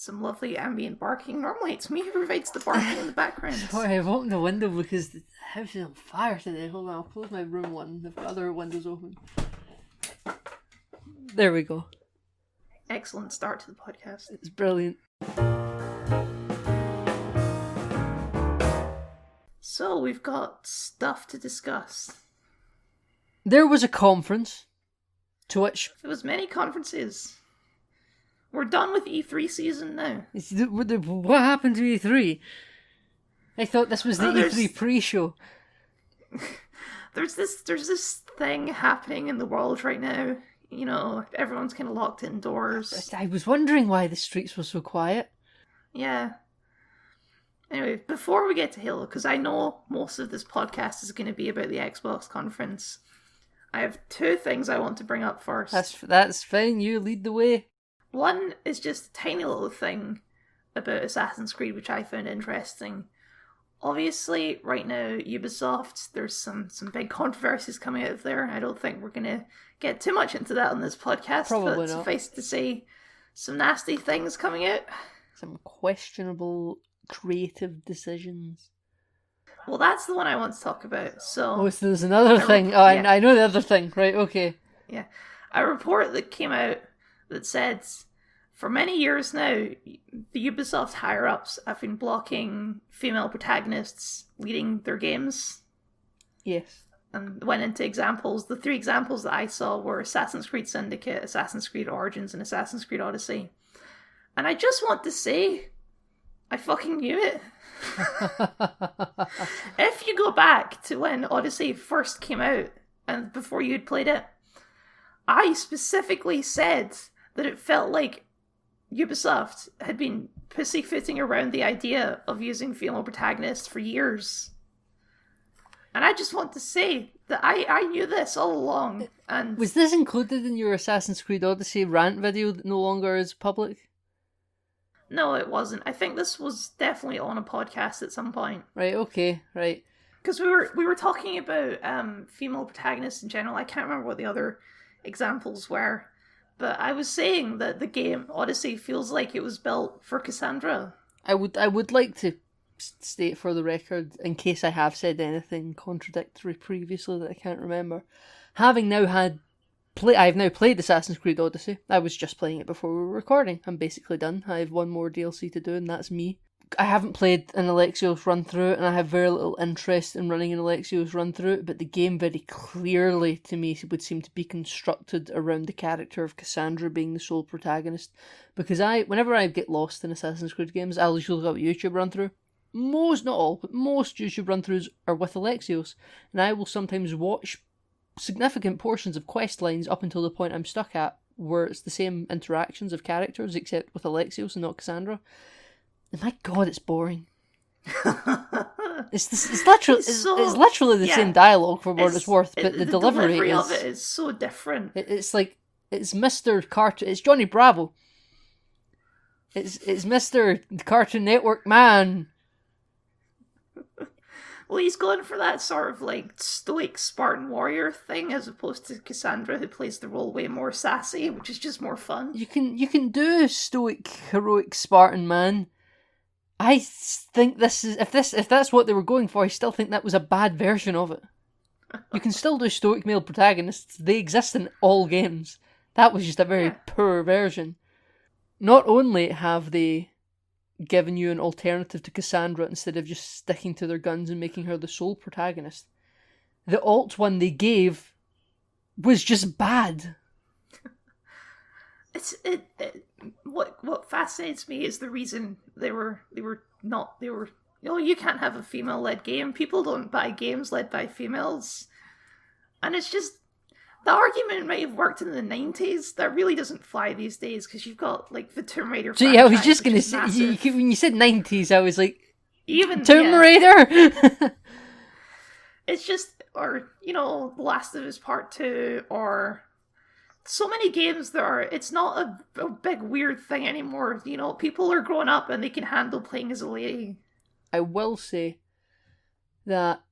some lovely ambient barking. Normally it's me who provides the barking in the background. Sorry, I've opened the window because the house is on fire today. Hold on, I'll close my room one. The other window's open. There we go. Excellent start to the podcast. It's brilliant. So, we've got stuff to discuss. There was a conference to which... There was many conferences. We're done with E3 season now. What happened to E3? I thought this was the E3 pre-show. There's this thing happening in the world right now. You know, everyone's kind of locked indoors. I was wondering why the streets were so quiet. Yeah. Anyway, before we get to Halo, because I know most of this podcast is going to be about the Xbox conference, I have two things I want to bring up first. That's fine, you lead the way. One is just a tiny little thing about Assassin's Creed, which I found interesting. Obviously, right now, Ubisoft, there's some big controversies coming out of there. I don't think we're going to get too much into that on this podcast. Probably but not. Suffice to say, some nasty things coming out. Some questionable creative decisions. Well, that's the one I want to talk about. So there's another thing. I know the other thing. Right, okay. Yeah. A report that came out that said, for many years now, the Ubisoft higher-ups have been blocking female protagonists leading their games. Yes. And went into examples. The three examples that I saw were Assassin's Creed Syndicate, Assassin's Creed Origins, and Assassin's Creed Odyssey. And I just want to say, I fucking knew it. If you go back to when Odyssey first came out, and before you'd played it, I specifically said that it felt like Ubisoft had been pussyfooting around the idea of using female protagonists for years. And I just want to say that I knew this all along. And was this included in your Assassin's Creed Odyssey rant video that no longer is public? No, it wasn't. I think this was definitely on a podcast at some point. Right, okay, right. Because we were talking about female protagonists in general. I can't remember what the other examples were. But I was saying that the game, Odyssey, feels like it was built for Cassandra. I would like to state for the record, in case I have said anything contradictory previously that I can't remember, having now I've now played Assassin's Creed Odyssey. I was just playing it before we were recording. I'm basically done. I have one more DLC to do, and that's me. I haven't played an Alexios run-through, and I have very little interest in running an Alexios run-through, but the game very clearly, to me, would seem to be constructed around the character of Cassandra being the sole protagonist. Because whenever I get lost in Assassin's Creed games, I'll usually look up a YouTube run-through. Most, not all, but most YouTube run-throughs are with Alexios, and I will sometimes watch significant portions of quest lines up until the point I'm stuck at, where it's the same interactions of characters, except with Alexios and not Cassandra. And my god, it's boring. It's literally the same dialogue for what it's worth, but the delivery of it is so different. It's like, it's Mr. Cartoon, it's Johnny Bravo. It's Mr. Cartoon Network man. Well, he's going for that sort of like stoic Spartan warrior thing, as opposed to Cassandra, who plays the role way more sassy, which is just more fun. You can do stoic, heroic Spartan man. I think if that's what they were going for, I still think that was a bad version of it. You can still do stoic male protagonists. They exist in all games. That was just a very poor version. Not only have they given you an alternative to Cassandra instead of just sticking to their guns and making her the sole protagonist, the alt one they gave was just bad. What fascinates me is the reason you can't have a female-led game. People don't buy games led by females. And it's just, the argument might have worked in the 90s. That really doesn't fly these days, because you've got, like, the Tomb Raider franchise. So yeah, I was just going to say, when you said 90s, I was like, even Tomb Raider? It's just, or, The Last of Us Part 2, or so many games it's not a big weird thing anymore. People are growing up and they can handle playing as a lady. I will say that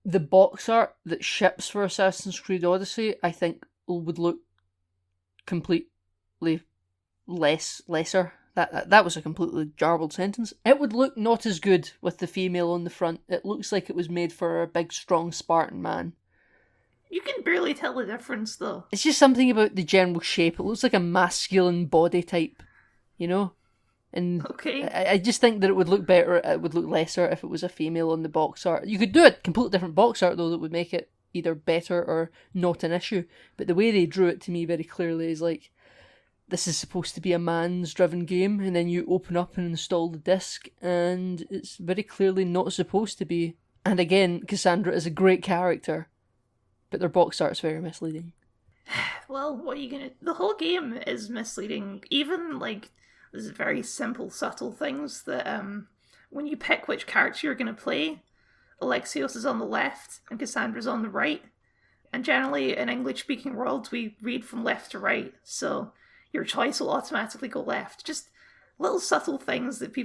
the box art that ships for Assassin's Creed Odyssey, I think, would look completely lesser That was a completely garbled sentence. It would look not as good with the female on the front. It looks like it was made for a big, strong Spartan man. You can barely tell the difference, though. It's just something about the general shape. It looks like a masculine body type, you know? And okay. I just think that it would look better, it would look lesser if it was a female on the box art. You could do a completely different box art, though, that would make it either better or not an issue. But the way they drew it to me very clearly is like, this is supposed to be a man's driven game, and then you open up and install the disc, and it's very clearly not supposed to be. And again, Cassandra is a great character, but their box art's very misleading. Well, what are you gonna... The whole game is misleading. Even, like, there's very simple, subtle things that, when you pick which character you're gonna play, Alexios is on the left, and Cassandra's on the right. And generally, in English-speaking worlds, we read from left to right, so your choice will automatically go left. Just little subtle things that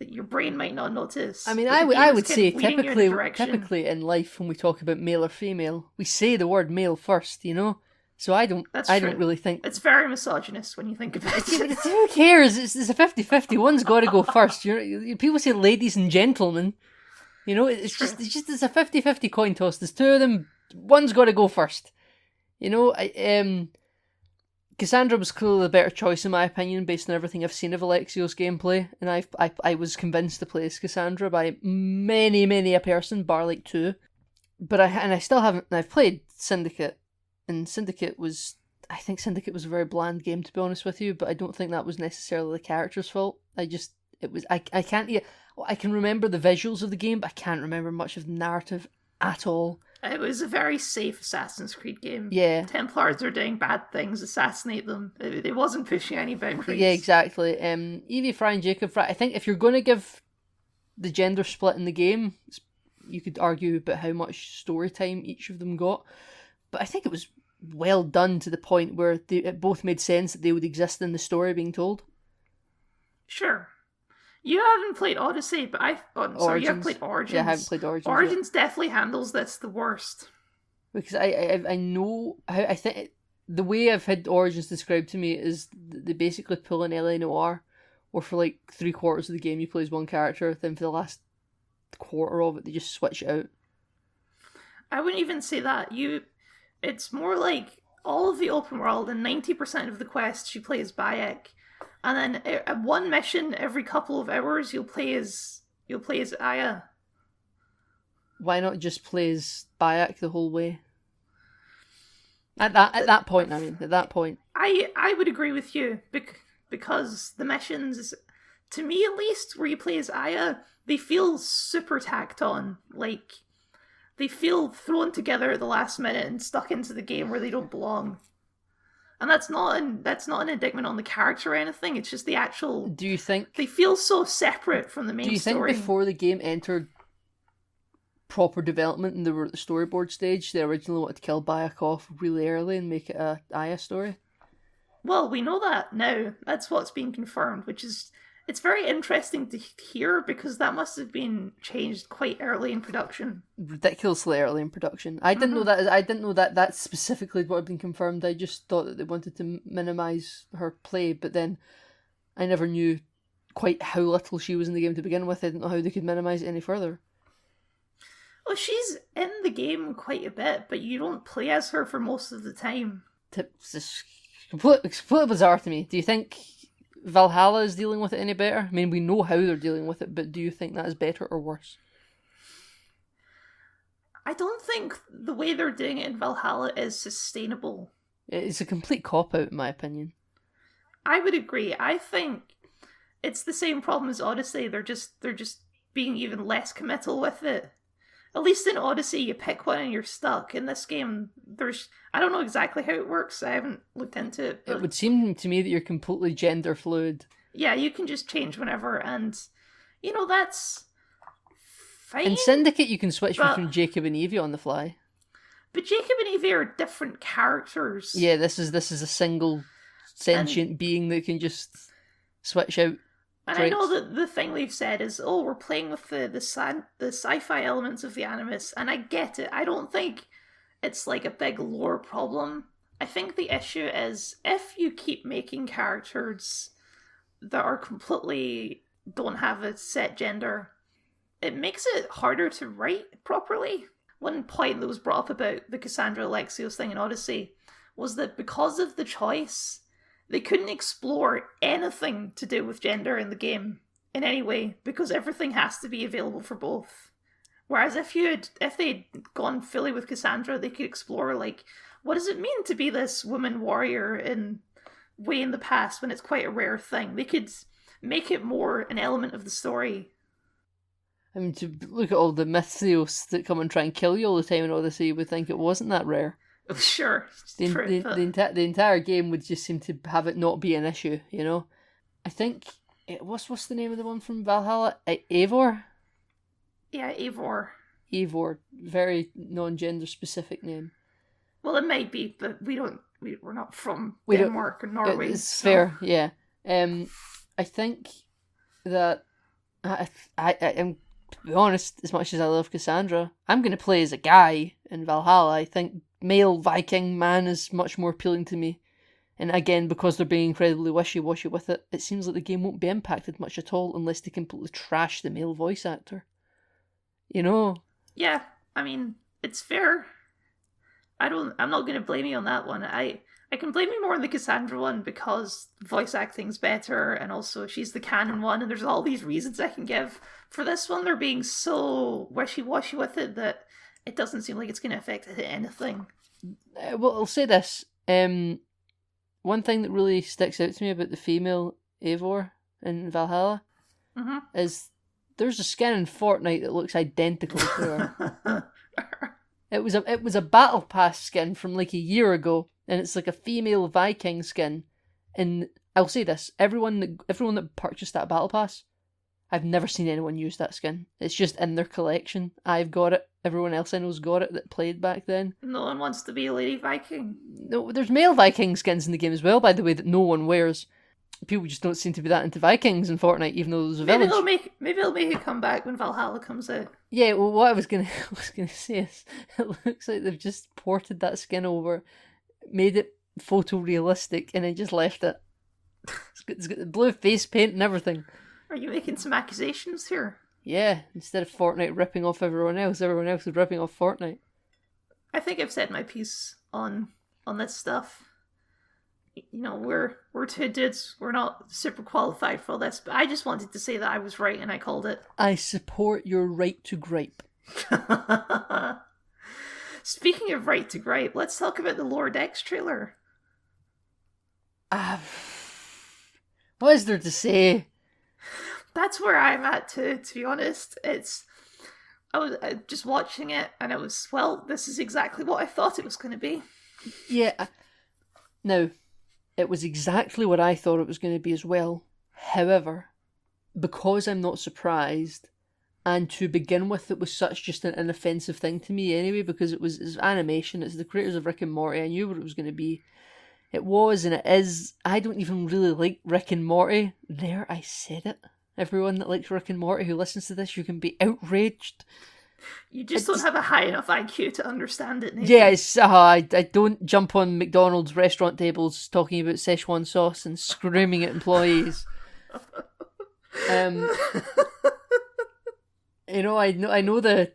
your brain might not notice. I mean, I would say typically in life, when we talk about male or female, we say the word male first, you know? So I don't really think... It's very misogynist when you think about it. Yeah, but who cares? It's a 50-50. One's got to go first. People say ladies and gentlemen. You know, it's a 50-50 coin toss. There's two of them. One's got to go first. You know, Cassandra was clearly the better choice in my opinion, based on everything I've seen of Alexios gameplay, and I was convinced to play as Cassandra by many a person, bar like two. But I still haven't. And I've played Syndicate, and I think Syndicate was a very bland game, to be honest with you. But I don't think that was necessarily the character's fault. I can remember the visuals of the game, but I can't remember much of the narrative at all. It was a very safe Assassin's Creed game. Yeah. Templars are doing bad things, assassinate them. It wasn't pushing any boundaries. Yeah, exactly. Evie, Fry and Jacob Fry, I think if you're going to give the gender split in the game, you could argue about how much story time each of them got. But I think it was well done to the point where it both made sense that they would exist in the story being told. Sure. You haven't played Odyssey, but you have played Origins. Yeah, I haven't played Origins. Origins definitely handles this the worst. Because I know how, I think the way I've had Origins described to me is they basically pull an LA Noire, or for like 3/4 of the game you play as one character, then for the last quarter of it they just switch it out. I wouldn't even say that. It's more like all of the open world and 90% of the quests you play as Bayek. And then at one mission every couple of hours, you'll play as Aya. Why not just play as Bayek the whole way? At that point, I would agree with you because the missions, to me at least, where you play as Aya, they feel super tacked on. Like they feel thrown together at the last minute and stuck into the game where they don't belong. And that's not an indictment on the character or anything. It's just the actual... Do you think... They feel so separate from the main story. Do you think before the game entered proper development and they were at the storyboard stage, they originally wanted to kill Bayek off really early and make it a Aya story? Well, we know that now. That's what's been confirmed, which is... It's very interesting to hear because that must have been changed quite early in production. Ridiculously early in production. I didn't know that. I didn't know that that's specifically what had been confirmed. I just thought that they wanted to minimise her play, but then I never knew quite how little she was in the game to begin with. I didn't know how they could minimise it any further. Well, she's in the game quite a bit, but you don't play as her for most of the time. It's completely bizarre to me. Do you think Valhalla is dealing with it any better? I mean, we know how they're dealing with it, but do you think that is better or worse? I don't think the way they're doing it in Valhalla is sustainable. It's a complete cop-out, in my opinion. I would agree. I think it's the same problem as Odyssey. They're just being even less committal with it. At least in Odyssey, you pick one and you're stuck. In this game, I don't know exactly how it works. I haven't looked into it. It would seem to me that you're completely gender fluid. Yeah, you can just change whenever, and that's fine. In Syndicate, you can switch between Jacob and Evie on the fly. But Jacob and Evie are different characters. Yeah, this is a single sentient being that can just switch out. And traits. I know that the thing they've said is, we're playing with the sci-fi elements of the Animus, and I get it. I don't think it's like a big lore problem. I think the issue is if you keep making characters that are completely don't have a set gender, it makes it harder to write properly. One point that was brought up about the Cassandra Alexios thing in Odyssey was that because of the choice, they couldn't explore anything to do with gender in the game in any way, because everything has to be available for both. Whereas if they'd gone fully with Cassandra, they could explore, like, what does it mean to be this woman warrior in way in the past when it's quite a rare thing? They could make it more an element of the story. I mean, to look at all the mythos that come and try and kill you all the time in Odyssey, you would think it wasn't that rare. Sure. The entire game would just seem to have it not be an issue, you know? I think, what's the name of the one from Valhalla? Eivor? Yeah, Eivor. Eivor. Very non-gender specific name. Well, it might be, but we're not from Denmark or Norway. It's fair, yeah. I think that I'm, to be honest, as much as I love Cassandra, I'm going to play as a guy in Valhalla. I think male Viking man is much more appealing to me. And again, because they're being incredibly wishy-washy with it, it seems like the game won't be impacted much at all unless they completely trash the male voice actor. You know? Yeah, I mean, it's fair. I'm not going to blame you on that one. I can blame you more on the Cassandra one because voice acting's better, and also she's the canon one, and there's all these reasons I can give. For this one, they're being so wishy-washy with it that it doesn't seem like it's going to affect anything. Well, I'll say this. One thing that really sticks out to me about the female Eivor in Valhalla is there's a skin in Fortnite that looks identical to her. It was a battle pass skin from like a year ago, and it's like a female Viking skin. And I'll say this: everyone that purchased that battle pass, I've never seen anyone use that skin. It's just in their collection. I've got it. Everyone else I know's got it that played back then. No one wants to be a lady Viking. No, there's male Viking skins in the game as well, by the way, that no one wears. People just don't seem to be that into Vikings in Fortnite, even though there's a village. Maybe they'll make it come back when Valhalla comes out. Yeah, well, what I was gonna say is, it looks like they've just ported that skin over, made it photorealistic, and then just left it. It's got the blue face paint and everything. Are you making some accusations here? Yeah, instead of Fortnite ripping off everyone else is ripping off Fortnite. I think I've said my piece on this stuff. You know, we're two dudes. We're not super qualified for this, but I just wanted to say that I was right and I called it. I support your right to gripe. Speaking of right to gripe, let's talk about the Lower Decks trailer. What is there to say? That's where I'm at too, to be honest. I was just watching it and this is exactly what I thought it was going to be. Yeah. Now, it was exactly what I thought it was going to be as well. However, because I'm not surprised, and to begin with it was such just an inoffensive thing to me anyway, because it's animation, it's the creators of Rick and Morty, I knew what it was going to be. It was, and it is. I don't even really like Rick and Morty. There, I said it. Everyone that likes Rick and Morty who listens to this, you can be outraged. You just don't have a high enough IQ to understand it, Nathan. Yeah, I don't jump on McDonald's restaurant tables talking about Szechuan sauce and screaming at employees. You know, I know the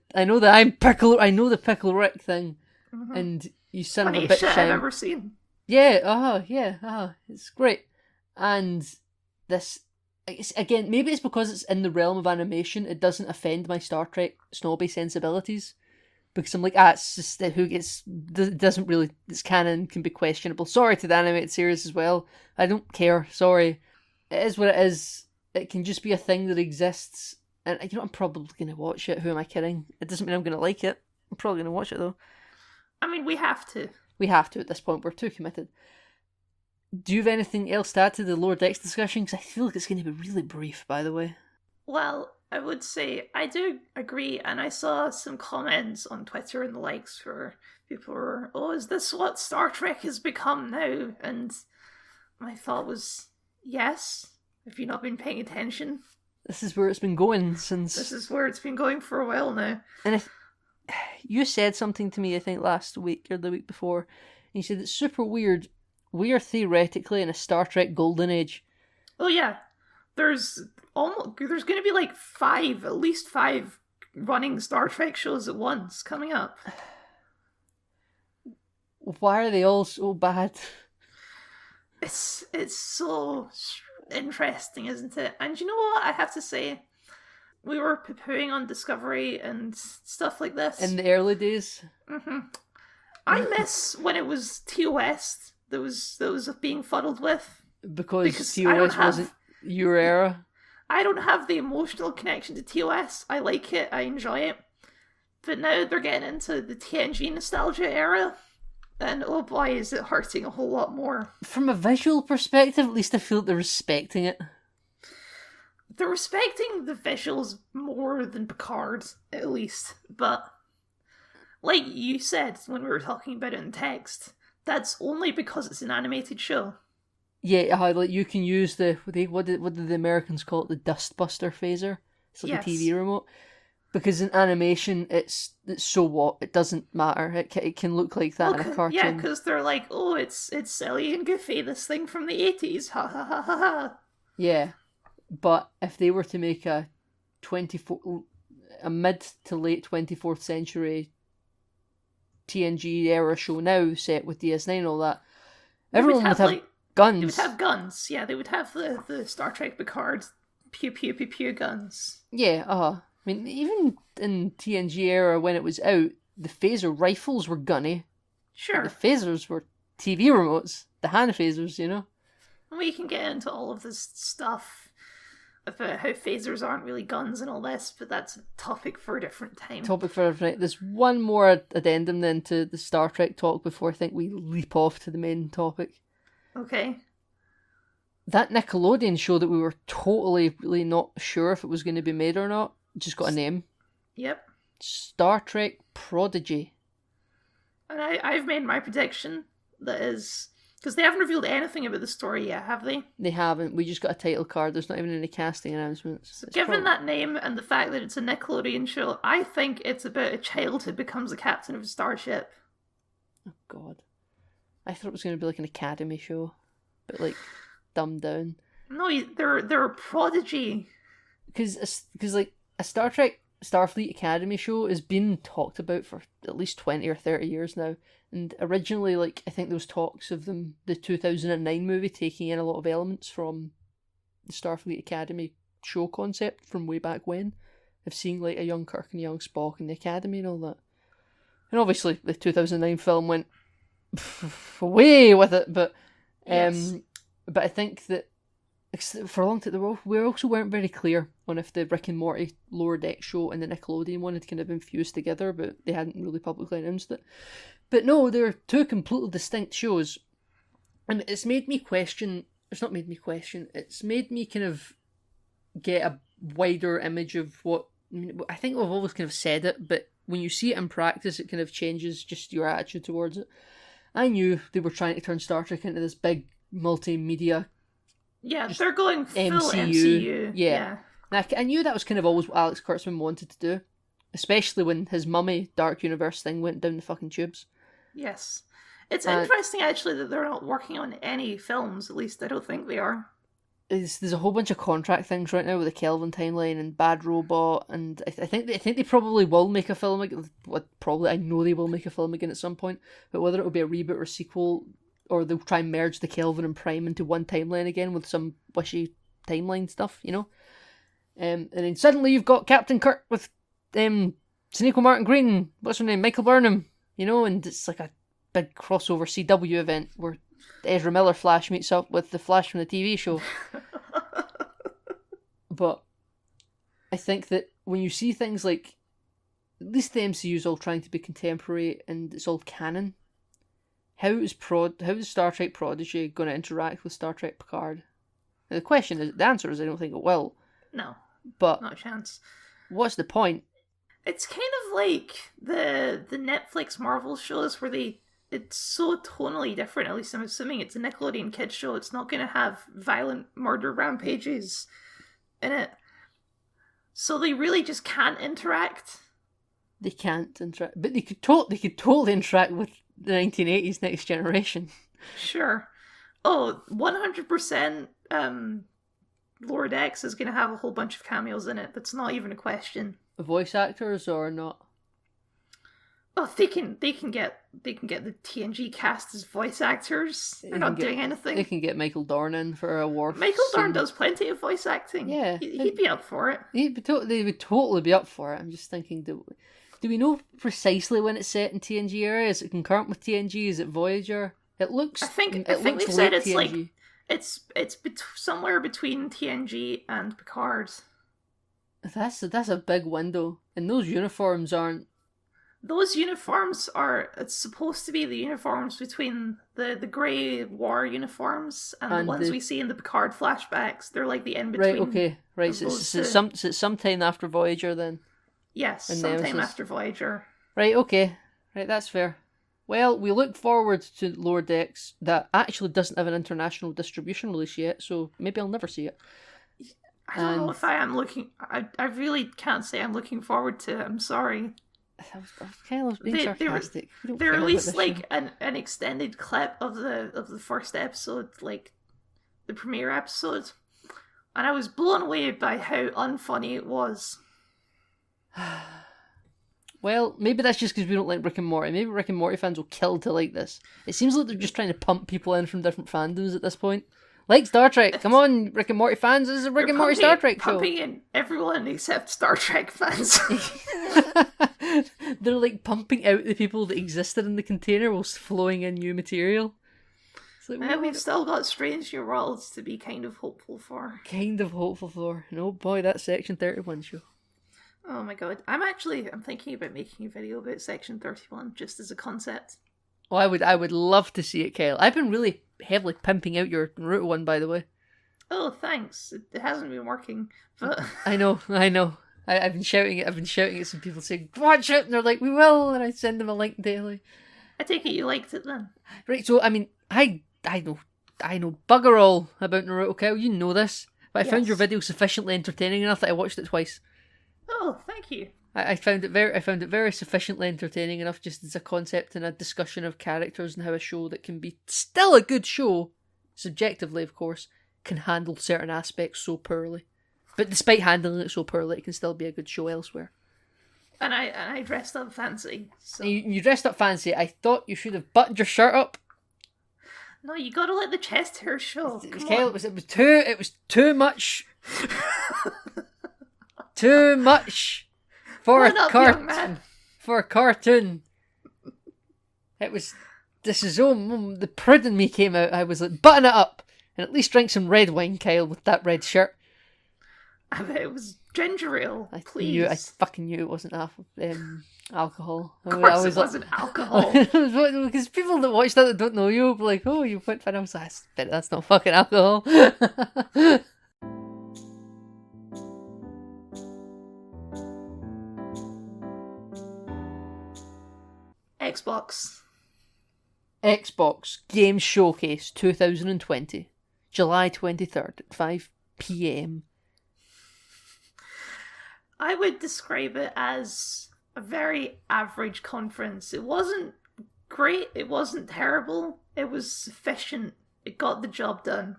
pickle Rick thing, and you son Funny of a bitch. Shit I've ever seen. Yeah, it's great, and this. Again, maybe it's because it's in the realm of animation, it doesn't offend my Star Trek snobby sensibilities. Because I'm like, it's just doesn't really, its canon can be questionable. Sorry to the animated series as well. I don't care, sorry. It is what it is. It can just be a thing that exists. And you know, I'm probably going to watch it. Who am I kidding? It doesn't mean I'm going to like it. I'm probably going to watch it though. I mean, we have to. We have to at this point. We're too committed. Do you have anything else to add to the Lower Decks discussion? Because I feel like it's going to be really brief, by the way. Well, I would say I do agree, and I saw some comments on Twitter and the likes where people were, is this what Star Trek has become now? And my thought was, yes, if you've not been paying attention. This is where it's been going since... This is where it's been going for a while now. And if you said something to me, I think last week or the week before, and you said it's super weird. We are theoretically in a Star Trek golden age. Oh yeah. there's there's going to be like at least five running Star Trek shows at once coming up. Why are they all so bad? It's so interesting, isn't it? And you know what I have to say? We were poo-pooing on Discovery and stuff like this. In the early days? Mm-hmm. I miss when it was TOS that was being fuddled with. Because TOS wasn't your era? I don't have the emotional connection to TOS. I like it, I enjoy it. But now they're getting into the TNG nostalgia era. And oh boy, is it hurting a whole lot more. From a visual perspective, at least I feel they're respecting it. They're respecting the visuals more than Picard, at least. But, like you said when we were talking about it in text, that's only because it's an animated show. Yeah, like you can use what did the Americans call it? The Dustbuster phaser? It's like a TV remote. Because in animation, it's so what? It doesn't matter. It can look like that in a cartoon. Yeah, because they're like, oh, it's silly and goofy, this thing from the 80s, ha ha ha ha ha. Yeah, but if they were to make a mid to late 24th century TNG era show now, set with DS9 and all that, everyone would have guns. They would have guns, yeah, they would have the Star Trek Picard pew pew pew pew guns. Yeah, I mean, even in TNG era when it was out, the phaser rifles were gunny. Sure. The phasers were TV remotes. The hand phasers, you know? We can get into all of this stuff about how phasers aren't really guns and all this, but that's a topic for a different time. There's one more addendum then to the Star Trek talk before I think we leap off to the main topic. Okay. That Nickelodeon show that we were totally really not sure if it was going to be made or not, just got a name. Yep. Star Trek Prodigy. And I've made my prediction. That is... Because they haven't revealed anything about the story yet, have they? They haven't. We just got a title card. There's not even any casting announcements. So given that name and the fact that it's a Nickelodeon show, I think it's about a child who becomes a captain of a starship. Oh, God. I thought it was going to be like an academy show. But, like, dumbed down. No, they're a prodigy. Because like, a Star Trek Starfleet Academy show has been talked about for at least 20 or 30 years now. And originally, like, I think there was talks of the 2009 movie taking in a lot of elements from the Starfleet Academy show concept from way back when, of seeing, like, a young Kirk and a young Spock in the Academy and all that. And obviously, the 2009 film went away with it, but yes. But I think that for a long time, we also weren't very clear on if the Rick and Morty Lower Deck show and the Nickelodeon one had kind of been fused together, but they hadn't really publicly announced it. But no, they're two completely distinct shows. And it's made me question... It's not made me question. It's made me kind of get a wider image of what... I think we've always kind of said it, but when you see it in practice, it kind of changes just your attitude towards it. I knew they were trying to turn Star Trek into this big multimedia... Yeah, they're going full MCU. Yeah. I knew that was kind of always what Alex Kurtzman wanted to do. Especially when his Mummy Dark Universe thing went down the fucking tubes. Yes. It's interesting, actually, that they're not working on any films. At least I don't think they are. There's a whole bunch of contract things right now with the Kelvin timeline and Bad Robot, and I think they probably will make a film again. I know they will make a film again at some point, but whether it'll be a reboot or a sequel, or they'll try and merge the Kelvin and Prime into one timeline again with some wishy timeline stuff, you know? And then suddenly you've got Captain Kirk with Sonequa Martin Green, what's her name, Michael Burnham, you know, and it's like a big crossover CW event where Ezra Miller Flash meets up with the Flash from the TV show. But I think that when you see things like, at least the MCU's all trying to be contemporary and it's all canon, how is Star Trek Prodigy going to interact with Star Trek Picard? Now, the answer is I don't think it will. No, but not a chance. What's the point? It's kind of like the Netflix Marvel shows where it's so tonally different. At least I'm assuming it's a Nickelodeon kids show. It's not going to have violent murder rampages in it. So they really just can't interact. They can't interact, but they could totally interact with the 1980s Next Generation. Sure. Oh, 100%. Lower Decks is going to have a whole bunch of cameos in it. That's not even a question. Voice actors or not? Oh, they can get the TNG cast as voice actors. They're not doing anything. They can get Michael Dorn in for a war. Michael Dorn does plenty of voice acting. Yeah, he'd be up for it. They would totally be up for it. I'm just thinking, do we know precisely when it's set in TNG area? Is it concurrent with TNG? Is it Voyager? It looks. I think they've said it's TNG. it's somewhere between TNG and Picard. That's a big window, and those uniforms aren't. Those uniforms are. It's supposed to be the uniforms between the grey war uniforms and the ones we see in the Picard flashbacks. They're like the in between. Right. Okay. Right. So it's sometime after Voyager then. Yes, sometime after Voyager. Right. Okay. Right. That's fair. Well, we look forward to Lower Decks that actually doesn't have an international distribution release yet, so maybe I'll never see it. I don't know if I am looking. I really can't say I'm looking forward to it. I'm sorry. I was being sarcastic. They released like an extended clip of the first episode, like the premiere episode, and I was blown away by how unfunny it was. Well, maybe that's just because we don't like Rick and Morty. Maybe Rick and Morty fans will kill to like this. It seems like they're just trying to pump people in from different fandoms at this point. Like Star Trek. Come on, Rick and Morty fans. This is a Rick and Morty Star Trek show. Pumping in everyone except Star Trek fans. They're like pumping out the people that existed in the container whilst flowing in new material. Like, we've still got Strange New Worlds to be kind of hopeful for. And oh boy, that Section 31 show. Oh my god. I'm thinking about making a video about Section 31 just as a concept. Oh, I would love to see it, Kyle. I've been really heavily pimping out your Naruto one, by the way. Oh, thanks. It hasn't been working, but I know. I've been shouting it. I've been shouting at some people saying, "Watch it," and they're like, "We will," and I send them a link daily. I take it you liked it then. Right. So I mean, I know bugger all about Naruto, Kyle. You know this, but I found your video sufficiently entertaining enough that I watched it twice. Oh, thank you. I found it very sufficiently entertaining enough just as a concept and a discussion of characters and how a show that can be still a good show, subjectively of course, can handle certain aspects so poorly. But despite handling it so poorly, it can still be a good show elsewhere. And I dressed up fancy. So. You dressed up fancy. I thought you should have buttoned your shirt up. No, you gotta let the chest hair show. Kyle, it was too much. Too much for a cartoon. For a cartoon. The prude in me came out. I was like, button it up and at least drink some red wine, Kyle, with that red shirt. I bet it was ginger ale. Please. I fucking knew it wasn't alcohol. Of course it wasn't alcohol. Because people that watch that don't know you will be like, oh, you went for it. That's not fucking alcohol. Xbox Game Showcase 2020, July 23rd at 5 p.m. I would describe it as a very average conference. It wasn't great, it wasn't terrible, it was sufficient. It got the job done.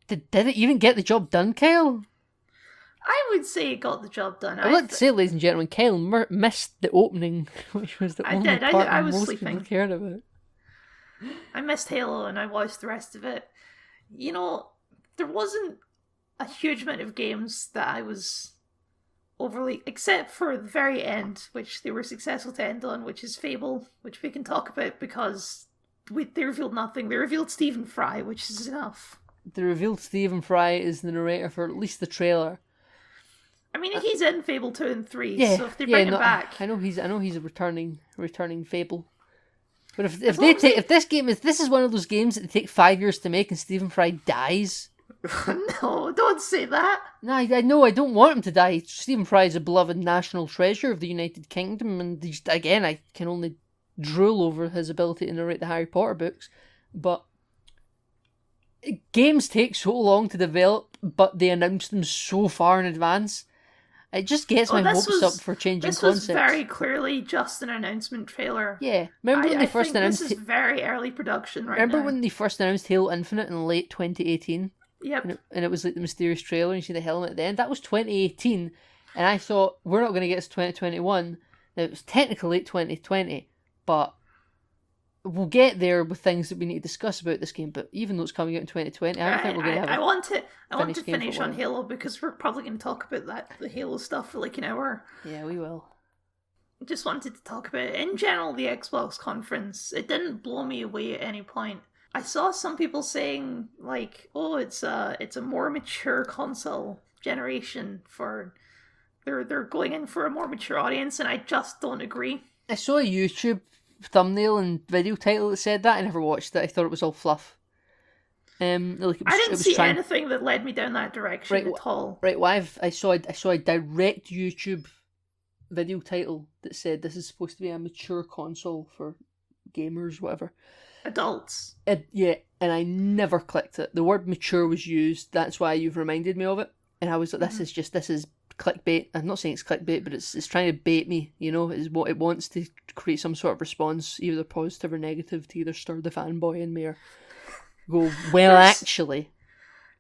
Did it even get the job done, Kyle? I would say it got the job done. I'd like to say, ladies and gentlemen, Kyle missed the opening, which was the only part I was most sleeping. people cared about. I missed Halo and I watched the rest of it. You know, there wasn't a huge amount of games that I was overly, except for the very end, which they were successful to end on, which is Fable, which we can talk about because they revealed nothing. They revealed Stephen Fry, which is enough. They revealed Stephen Fry is the narrator for at least the trailer. I mean, he's in Fable 2 and 3, so if they bring him back... I know he's a returning Fable. But if this is one of those games that they take 5 years to make and Stephen Fry dies... No, don't say that. No, I know, I don't want him to die. Stephen Fry is a beloved national treasure of the United Kingdom, and again, I can only drool over his ability to narrate the Harry Potter books, but games take so long to develop, but they announce them so far in advance. It just gets my hopes up for changing concepts. This was very clearly just an announcement trailer. Yeah, remember when they first announced? This is very early production right now. Remember when they first announced Halo Infinite in late 2018? Yep. And it was like the mysterious trailer and you see the helmet at the end. That was 2018, and I thought, we're not going to get to 2021. Now, it was technically late 2020, but we'll get there with things that we need to discuss about this game. But even though it's coming out in 2020, I don't think we're going to have I want to game finish for a on while. Halo, because we're probably going to talk about the Halo stuff for like an hour. Yeah, we will. Just wanted to talk about, in general, the Xbox conference. It didn't blow me away at any point. I saw some people saying, like, oh, it's a more mature console generation for... They're going in for a more mature audience, and I just don't agree. I saw a YouTube thumbnail and video title that said that. I never watched it. I thought it was all fluff. I didn't see anything that led me down that direction at all. Right, well, I saw a direct YouTube video title that said this is supposed to be a mature console for gamers, whatever. Adults. Yeah, and I never clicked it. The word mature was used. That's why you've reminded me of it. And I was like, this is clickbait. I'm not saying it's clickbait, but it's trying to bait me, is what it wants to create some sort of response, either positive or negative, to either stir the fanboy in me or go, well, actually.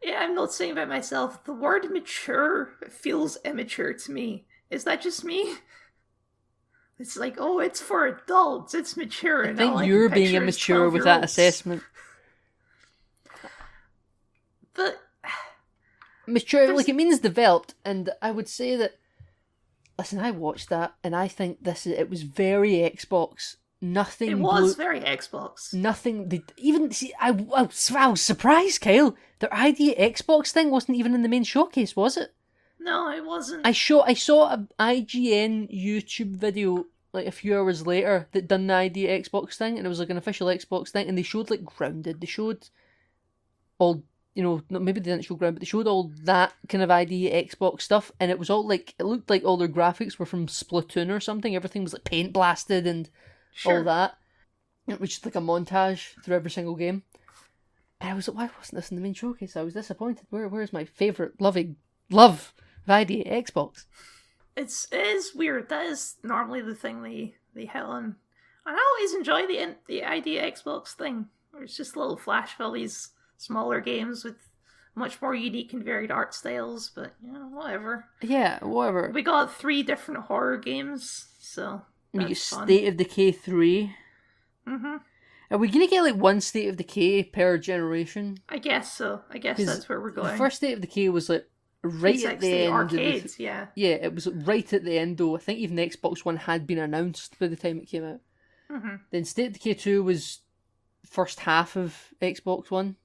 Yeah, I'm not saying about myself. The word mature feels immature to me. Is that just me? It's like, oh, it's for adults. It's mature. I think you're being immature with that assessment. But mature, like, it means developed, and I would say that. Listen, I watched that, and I think it was very Xbox. Nothing. It was very Xbox. Nothing. I was surprised, Kyle. Their ID Xbox thing wasn't even in the main showcase, was it? No, it wasn't. I saw an IGN YouTube video like a few hours later that done the ID Xbox thing, and it was like an official Xbox thing, and they showed like Grounded. They showed all, maybe they didn't show Grounded, but they showed all that kind of ID Xbox stuff, and it was all like, it looked like all their graphics were from Splatoon or something. Everything was like paint blasted and all that. It was just like a montage through every single game. And I was like, why wasn't this in the main showcase? I was disappointed. Where's my favourite love of ID Xbox? It is weird. That is normally the thing they hit on. And I always enjoy the ID Xbox thing, where it's just a little flash of all these smaller games with much more unique and varied art styles, but, whatever. Yeah, whatever. We got 3 different horror games, so we get State of Decay 3. Mm-hmm. Are we going to get like one State of Decay per generation? I guess so. I guess that's where we're going. The first State of Decay was like right at the end. Arcades, yeah. Yeah, it was right at the end though. I think even the Xbox One had been announced by the time it came out. Mm-hmm. Then State of Decay 2 was first half of Xbox One.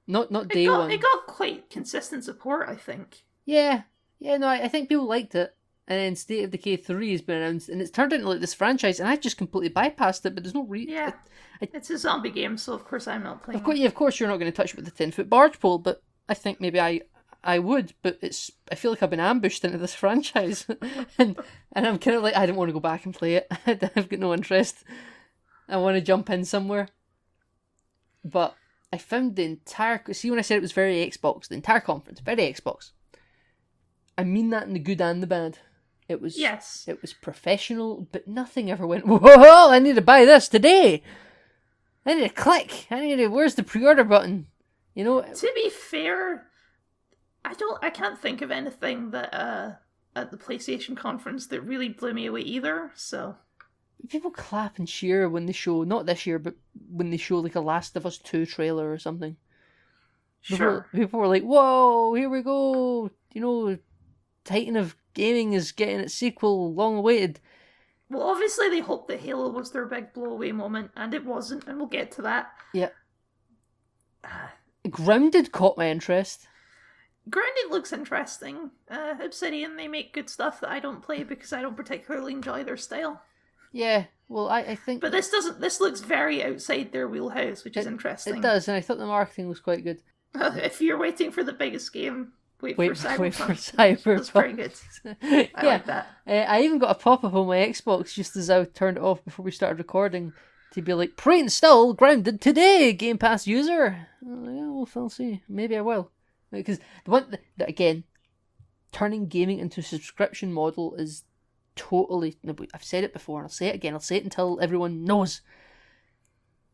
Not day one. It got quite consistent support, I think. Yeah, no, I think people liked it. And then State of Decay 3 has been announced, and it's turned into like this franchise, and I just completely bypassed it, but there's no reason. Yeah, it's a zombie game, so of course I'm not playing it. Of course you're not going to touch it with a 10-foot barge pole, but I think maybe I would, but I feel like I've been ambushed into this franchise, and I'm kind of like, I don't want to go back and play it. I've got no interest. I want to jump in somewhere. But I found the entire... See, when I said it was very Xbox, the entire conference, very Xbox. I mean that in the good and the bad. It was professional, but nothing ever went, whoa, I need to buy this today. I need to click. Where's the pre-order button? To be fair, I can't think of anything that at the PlayStation conference that really blew me away either, so. People clap and cheer when they show, not this year, but when they show like a Last of Us 2 trailer or something. Sure. People were like, whoa, here we go. Titan of Gaming is getting its sequel, long awaited. Well, obviously they hoped that Halo was their big blow-away moment, and it wasn't, and we'll get to that. Yeah. Grounded caught my interest. Grounded looks interesting. Obsidian, they make good stuff that I don't play because I don't particularly enjoy their style. Yeah, well, I think... But this looks very outside their wheelhouse, which is interesting. It does, and I thought the marketing was quite good. If you're waiting for the biggest game... Wait for Cyberpunk. That's very good. I like that. I even got a pop-up on my Xbox just as I turned it off before we started recording to be like, pre-install Grounded today, Game Pass user. Yeah, we'll see. Maybe I will. Because the one that again, turning gaming into a subscription model is totally... I've said it before and I'll say it again. I'll say it until everyone knows.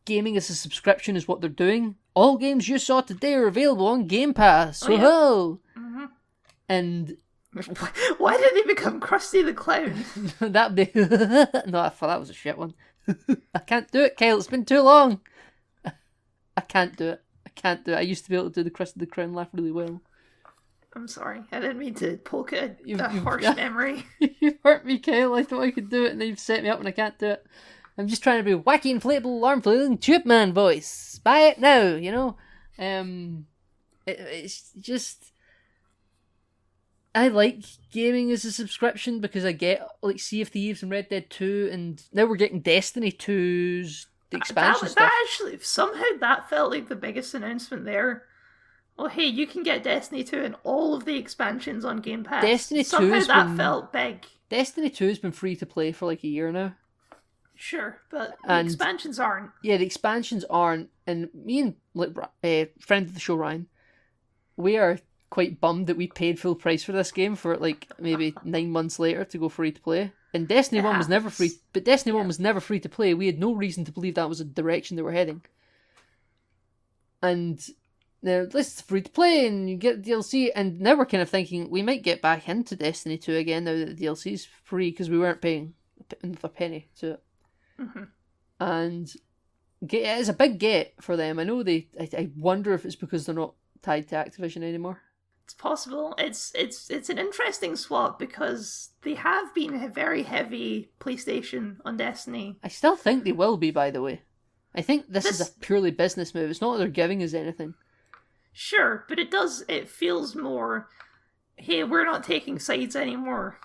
gaming as a subscription is what they're doing. All games you saw today are available on Game Pass. Oh, yeah. Whoa! Mm-hmm. And why did they become Krusty the Clown? that'd be no, I thought that was a shit one. I can't do it, Kyle. It's been too long. I can't do it. I used to be able to do the Krusty the Clown laugh really well. I'm sorry. I didn't mean to poke at You've harsh memory. You hurt me, Kyle. I thought I could do it, and then you've set me up and I can't do it. I'm just trying to be wacky, inflatable, arm-flailing tube man voice. Buy it now, you know? It's just... I like gaming as a subscription because I get, like, Sea of Thieves and Red Dead 2, and now we're getting Destiny 2's the expansion stuff. That actually, somehow that felt like the biggest announcement there. Oh, hey, you can get Destiny 2 and all of the expansions on Game Pass. Destiny 2 somehow has that been... felt big. Destiny 2 has been free to play for like a year now. Sure, but the expansions aren't. Yeah, the expansions aren't. And me and friend of the show, Ryan, we are quite bummed that we paid full price for this game for like maybe 9 months later to go free to play. And Destiny 1 was never free, but Destiny 1 was never free to play. We had no reason to believe that was the direction they were heading. And now this is free to play and you get DLC, and now we're kind of thinking we might get back into Destiny 2 again now that the DLC is free because we weren't paying another penny to it. Mm-hmm. And it is a big get for them. I know I wonder if it's because they're not tied to Activision anymore. It's possible. It's an interesting swap because they have been a very heavy PlayStation on Destiny. I still think they will be, by the way. I think this is a purely business move. It's not that they're giving us anything. Sure, but it feels more, hey, we're not taking sides anymore.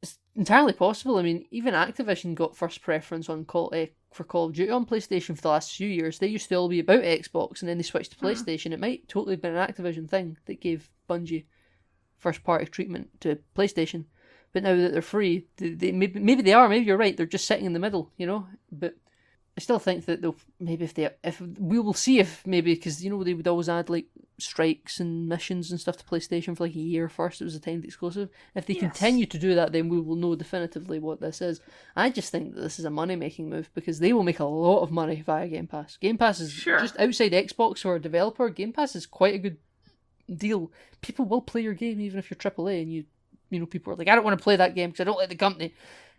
It's entirely possible. I mean, even Activision got first preference on for Call of Duty on PlayStation for the last few years. They used to all be about Xbox, and then they switched to PlayStation. It might totally have been an Activision thing that gave Bungie first-party treatment to PlayStation. But now that they're free, they maybe they are. Maybe you're right. They're just sitting in the middle, you know. But I still think that they'll maybe if we will see if maybe because you know they would always add like strikes and missions and stuff to PlayStation for like a year first. It was a timed exclusive. If they continue to do that, then we will know definitively what this is. I just think that this is a money making move because they will make a lot of money via Game Pass. Game Pass is just outside Xbox for a developer. Game Pass is quite a good deal. People will play your game even if you're AAA, and you know people are like, I don't want to play that game because I don't like the company.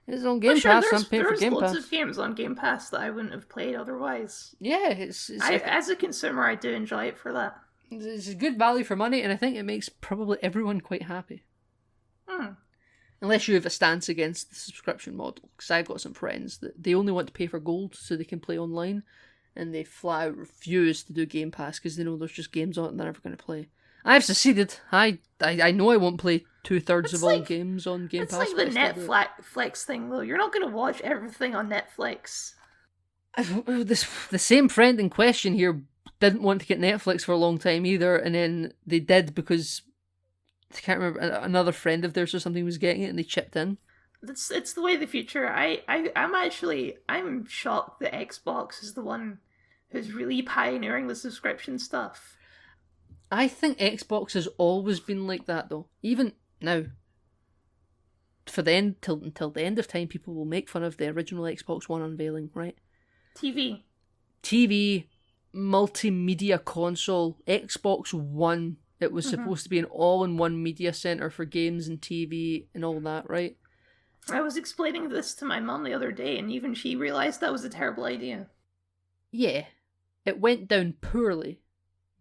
It's on Game Pass. I'm paying for Game Pass. There's lots of games on Game Pass that I wouldn't have played otherwise. Yeah, as a consumer, I do enjoy it for that. It's a good value for money, and I think it makes probably everyone quite happy. Unless you have a stance against the subscription model, because I've got some friends that they only want to pay for gold so they can play online, and they flat out refuse to do Game Pass because they know there's just games on it and they're never going to play. I've succeeded. I know I won't play 2/3 of all games on Game Pass. It's like the Netflix thing, though. You're not going to watch everything on Netflix. The same friend in question here didn't want to get Netflix for a long time either, and then they did because I can't remember, another friend of theirs or something was getting it and they chipped in. It's the way of the future. I'm shocked that Xbox is the one who's really pioneering the subscription stuff. I think Xbox has always been like that, though. Even now, until the end of time, people will make fun of the original Xbox One unveiling, right? TV, multimedia console, Xbox One. It was supposed to be an all-in-one media center for games and TV and all that, right? I was explaining this to my mum the other day, and even she realised that was a terrible idea. Yeah, it went down poorly.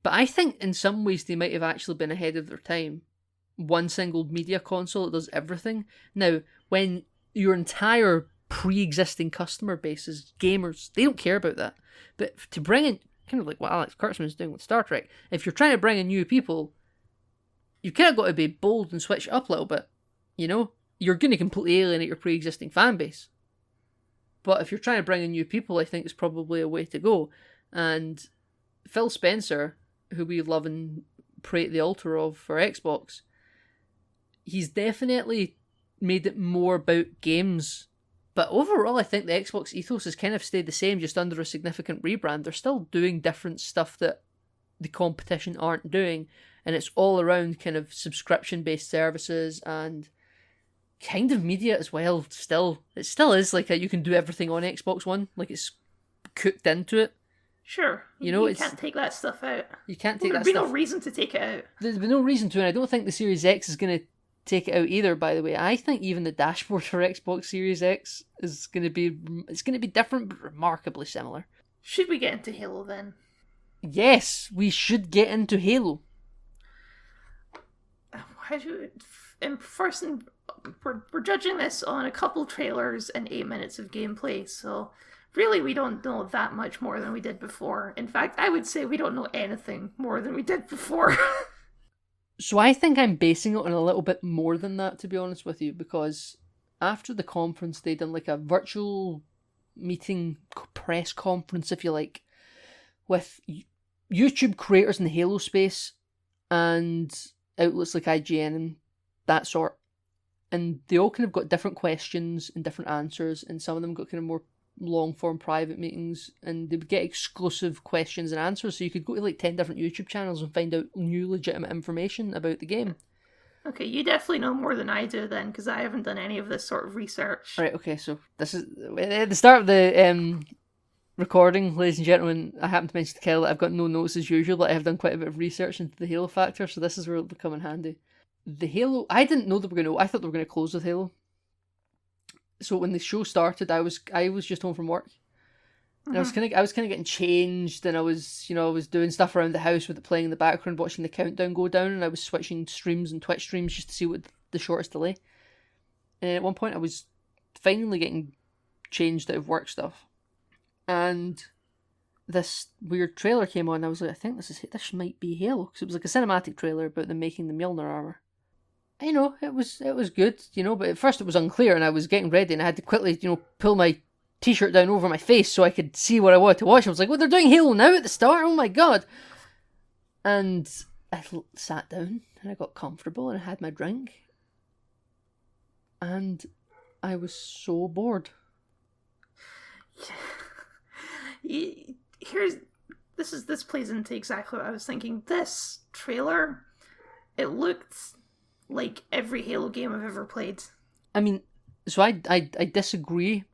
But I think in some ways they might have actually been ahead of their time. One single media console that does everything. Now, when your entire pre-existing customer base is gamers, they don't care about that. But to bring in, kind of like what Alex Kurtzman's doing with Star Trek, if you're trying to bring in new people, you've kind of got to be bold and switch it up a little bit. You know? You're going to completely alienate your pre-existing fan base. But if you're trying to bring in new people, I think it's probably a way to go. And Phil Spencer, who we love and pray at the altar of for Xbox, he's definitely made it more about games. But overall, I think the Xbox ethos has kind of stayed the same, just under a significant rebrand. They're still doing different stuff that the competition aren't doing, and it's all around kind of subscription-based services and kind of media as well. It still is like you can do everything on Xbox One. Like it's cooked into it. Sure. You can't take that stuff out. You can't take that stuff. There'd be no reason to take it out. There's been no reason to, and I don't think the Series X is going to take it out either, by the way. I think even the dashboard for Xbox Series X is going to be... It's going to be different, but remarkably similar. Should we get into Halo, then? Yes, we should get into Halo. We're judging this on a couple trailers and 8 minutes of gameplay, so really we don't know that much more than we did before. In fact, I would say we don't know anything more than we did before. So I think I'm basing it on a little bit more than that, to be honest with you, because after the conference they done like a virtual meeting, press conference if you like, with YouTube creators in the Halo space and outlets like IGN and that sort. And they all kind of got different questions and different answers, and some of them got kind of more long-form private meetings, and they would get exclusive questions and answers, so you could go to like 10 different YouTube channels and find out new legitimate information about the game. Okay, you definitely know more than I do then, because I haven't done any of this sort of research. Right, okay, so this is... At the start of the recording, ladies and gentlemen, I happened to mention to Kel that I've got no notes as usual, but I have done quite a bit of research into the Halo factor, so this is where it'll come in handy. The Halo... I didn't know they were going to... I thought they were going to close with Halo. So when the show started, I was just home from work. And I was kind of getting changed, and I was doing stuff around the house with it playing in the background, watching the countdown go down, and I was switching streams and Twitch streams just to see what the shortest delay. And at one point, I was finally getting changed out of work stuff, and this weird trailer came on. And I was like, I think this might be Halo, because it was like a cinematic trailer about them making the Mjolnir armor. You know, it was good, you know, but at first it was unclear, and I was getting ready, and I had to quickly, pull my t-shirt down over my face so I could see what I wanted to watch. I was like, well, they're doing Halo now at the start? Oh my god. And I sat down, and I got comfortable, and I had my drink, and I was so bored. This plays into exactly what I was thinking. This trailer, it looked like every Halo game I've ever played. I mean, so I disagree.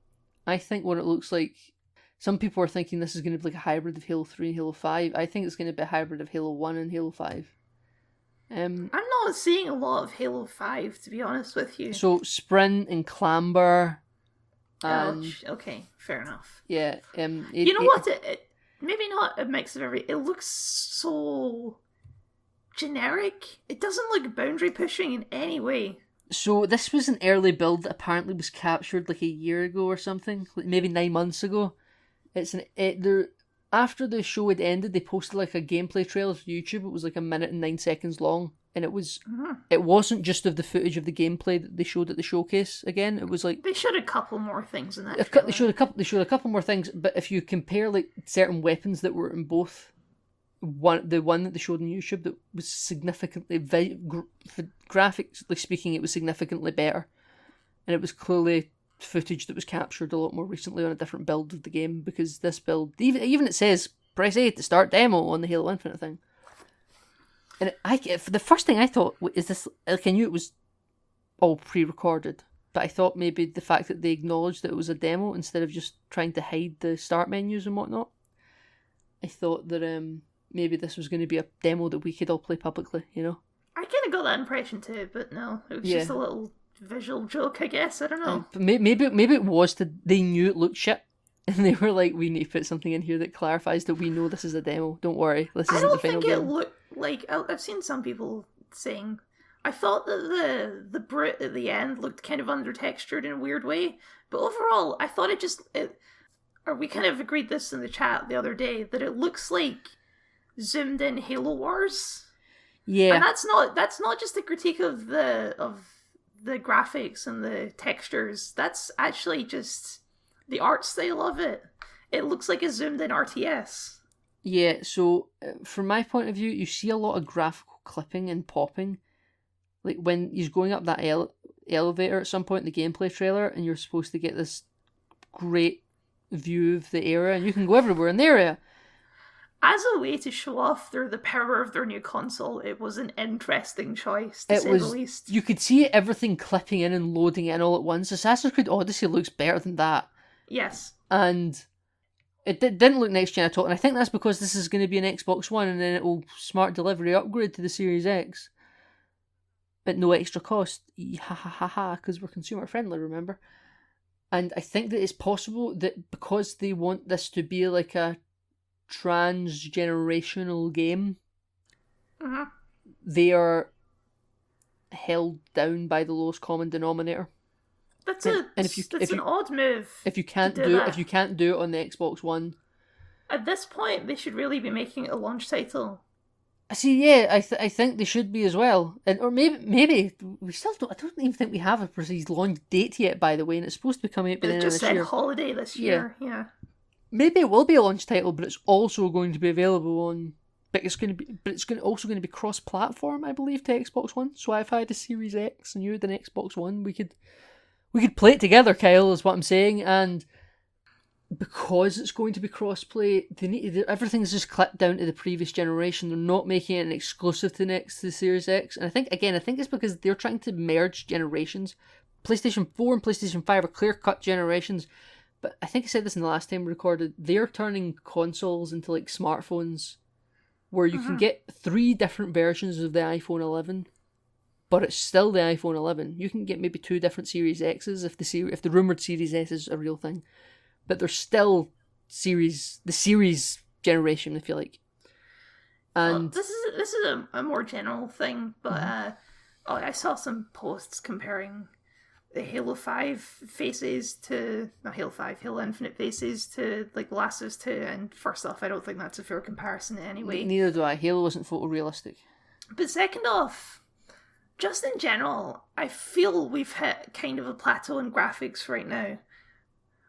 I think what it looks like, some people are thinking this is going to be like a hybrid of Halo 3 and Halo 5. I think it's going to be a hybrid of Halo 1 and Halo 5. I'm not seeing a lot of Halo 5, to be honest with you. So sprint and clamber. And, okay, fair enough. Yeah. What? It maybe not a mix of every... It looks so generic. It doesn't look boundary pushing in any way. So this was an early build that apparently was captured like a year ago or something, like maybe 9 months ago. After the show had ended, they posted like a gameplay trailer to YouTube. It was like 1 minute and 9 seconds long, and it wasn't just of the footage of the gameplay that they showed at the showcase. Again, it was like they showed a couple more things in that. They showed a couple more things, but if you compare like certain weapons that were in both. The one that they showed on YouTube that was significantly, graphically speaking, it was significantly better. And it was clearly footage that was captured a lot more recently on a different build of the game, because this build, even it says, press A to start demo on the Halo Infinite thing. And the first thing I thought, is this, like I knew it was all pre-recorded, but I thought maybe the fact that they acknowledged that it was a demo instead of just trying to hide the start menus and whatnot, I thought that, maybe this was going to be a demo that we could all play publicly, you know? I kind of got that impression too, but no, it was just a little visual joke, I guess. I don't know. Maybe it was they knew it looked shit, and they were like, we need to put something in here that clarifies that we know this is a demo. Don't worry, this isn't the final game. I don't think it looked like... I've seen some people saying... I thought that the Brit at the end looked kind of under-textured in a weird way, but overall, I thought or we kind of agreed this in the chat the other day, that it looks like zoomed in Halo Wars. Yeah. And that's not just a critique of the graphics and the textures. That's actually just the art style of it. It looks like a zoomed in RTS. Yeah, so from my point of view, you see a lot of graphical clipping and popping. Like when he's going up that elevator at some point in the gameplay trailer, and you're supposed to get this great view of the area, and you can go everywhere in the area. As a way to show off the power of their new console, it was an interesting choice, to say the least. You could see everything clipping in and loading in all at once. Assassin's Creed Odyssey looks better than that. Yes. And didn't look next gen at all, and I think that's because this is going to be an Xbox One, and then it will smart delivery upgrade to the Series X at no extra cost. Ha ha ha ha! Because we're consumer friendly, remember? And I think that it's possible that because they want this to be like a transgenerational game, they are held down by the lowest common denominator. That's an odd move. If you can't do it on the Xbox One, at this point they should really be making it a launch title. I see. Yeah, I think they should be as well, or maybe we still don't. I don't even think we have a precise launch date yet. By the way, and it's supposed to be coming out by the end of this year. It just said holiday this year. Yeah. Maybe it will be a launch title, but it's also going to be available on. But it's also going to be cross-platform, I believe, to Xbox One. So if I had a Series X and you had an Xbox One, we could play it together, Kyle, is what I'm saying. And because it's going to be cross-play, everything's just clipped down to the previous generation. They're not making it an exclusive to the Series X. And I think it's because they're trying to merge generations. PlayStation 4 and PlayStation 5 are clear-cut generations. But I think I said this in the last time we recorded. They're turning consoles into like smartphones, where you can get 3 different versions of the iPhone 11, but it's still the iPhone 11. You can get maybe 2 different Series X's if the rumored Series S is a real thing, but they're still the series generation, if you like. And this is a more general thing, but I saw some posts comparing the Halo 5 faces to... Not Halo 5, Halo Infinite faces to, like, The Last of Us 2, and first off, I don't think that's a fair comparison in any way. Neither do I. Halo wasn't photorealistic. But second off, just in general, I feel we've hit kind of a plateau in graphics right now,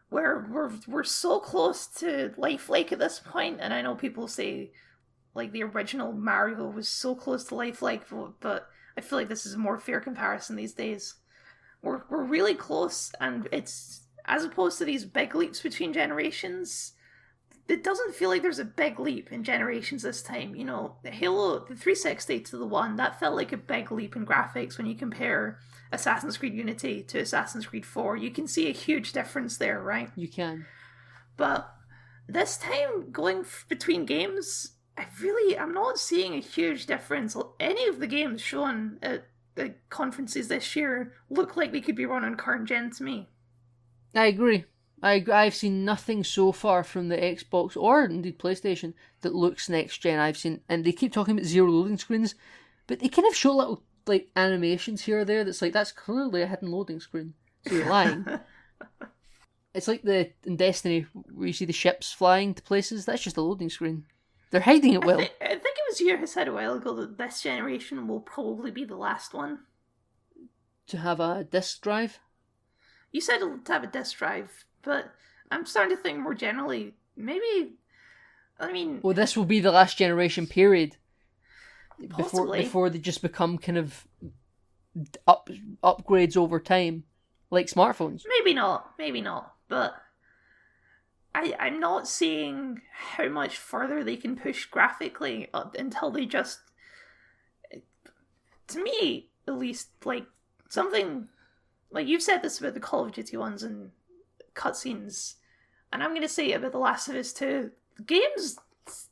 where we're so close to lifelike at this point, and I know people say, like, the original Mario was so close to lifelike, but I feel like this is a more fair comparison these days. We're really close, and it's, as opposed to these big leaps between generations, it doesn't feel like there's a big leap in generations this time. You know, the 360 to the One, that felt like a big leap in graphics when you compare Assassin's Creed Unity to Assassin's Creed 4. You can see a huge difference there, right? You can. But this time, going between games, I'm not seeing a huge difference. Any of the games shown at the conferences this year look like they could be run on current gen to me. I agree. I've seen nothing so far from the Xbox or indeed PlayStation that looks next gen. I've seen, and they keep talking about zero loading screens, but they kind of show little like animations here or there. That's clearly a hidden loading screen. So you're lying. It's like in Destiny where you see the ships flying to places. That's just a loading screen. They're hiding it well. I think it was you who said a while ago that this generation will probably be the last one to have a disk drive. You said to have a disk drive, but I'm starting to think more generally, maybe. I mean, well, this will be the last generation period. Possibly. Before they just become kind of upgrades over time, like smartphones. Maybe not, but I'm not seeing how much further they can push graphically until they just, to me at least, like something like you've said this about the Call of Duty ones and cutscenes, and I'm going to say it about The Last of Us 2. Games,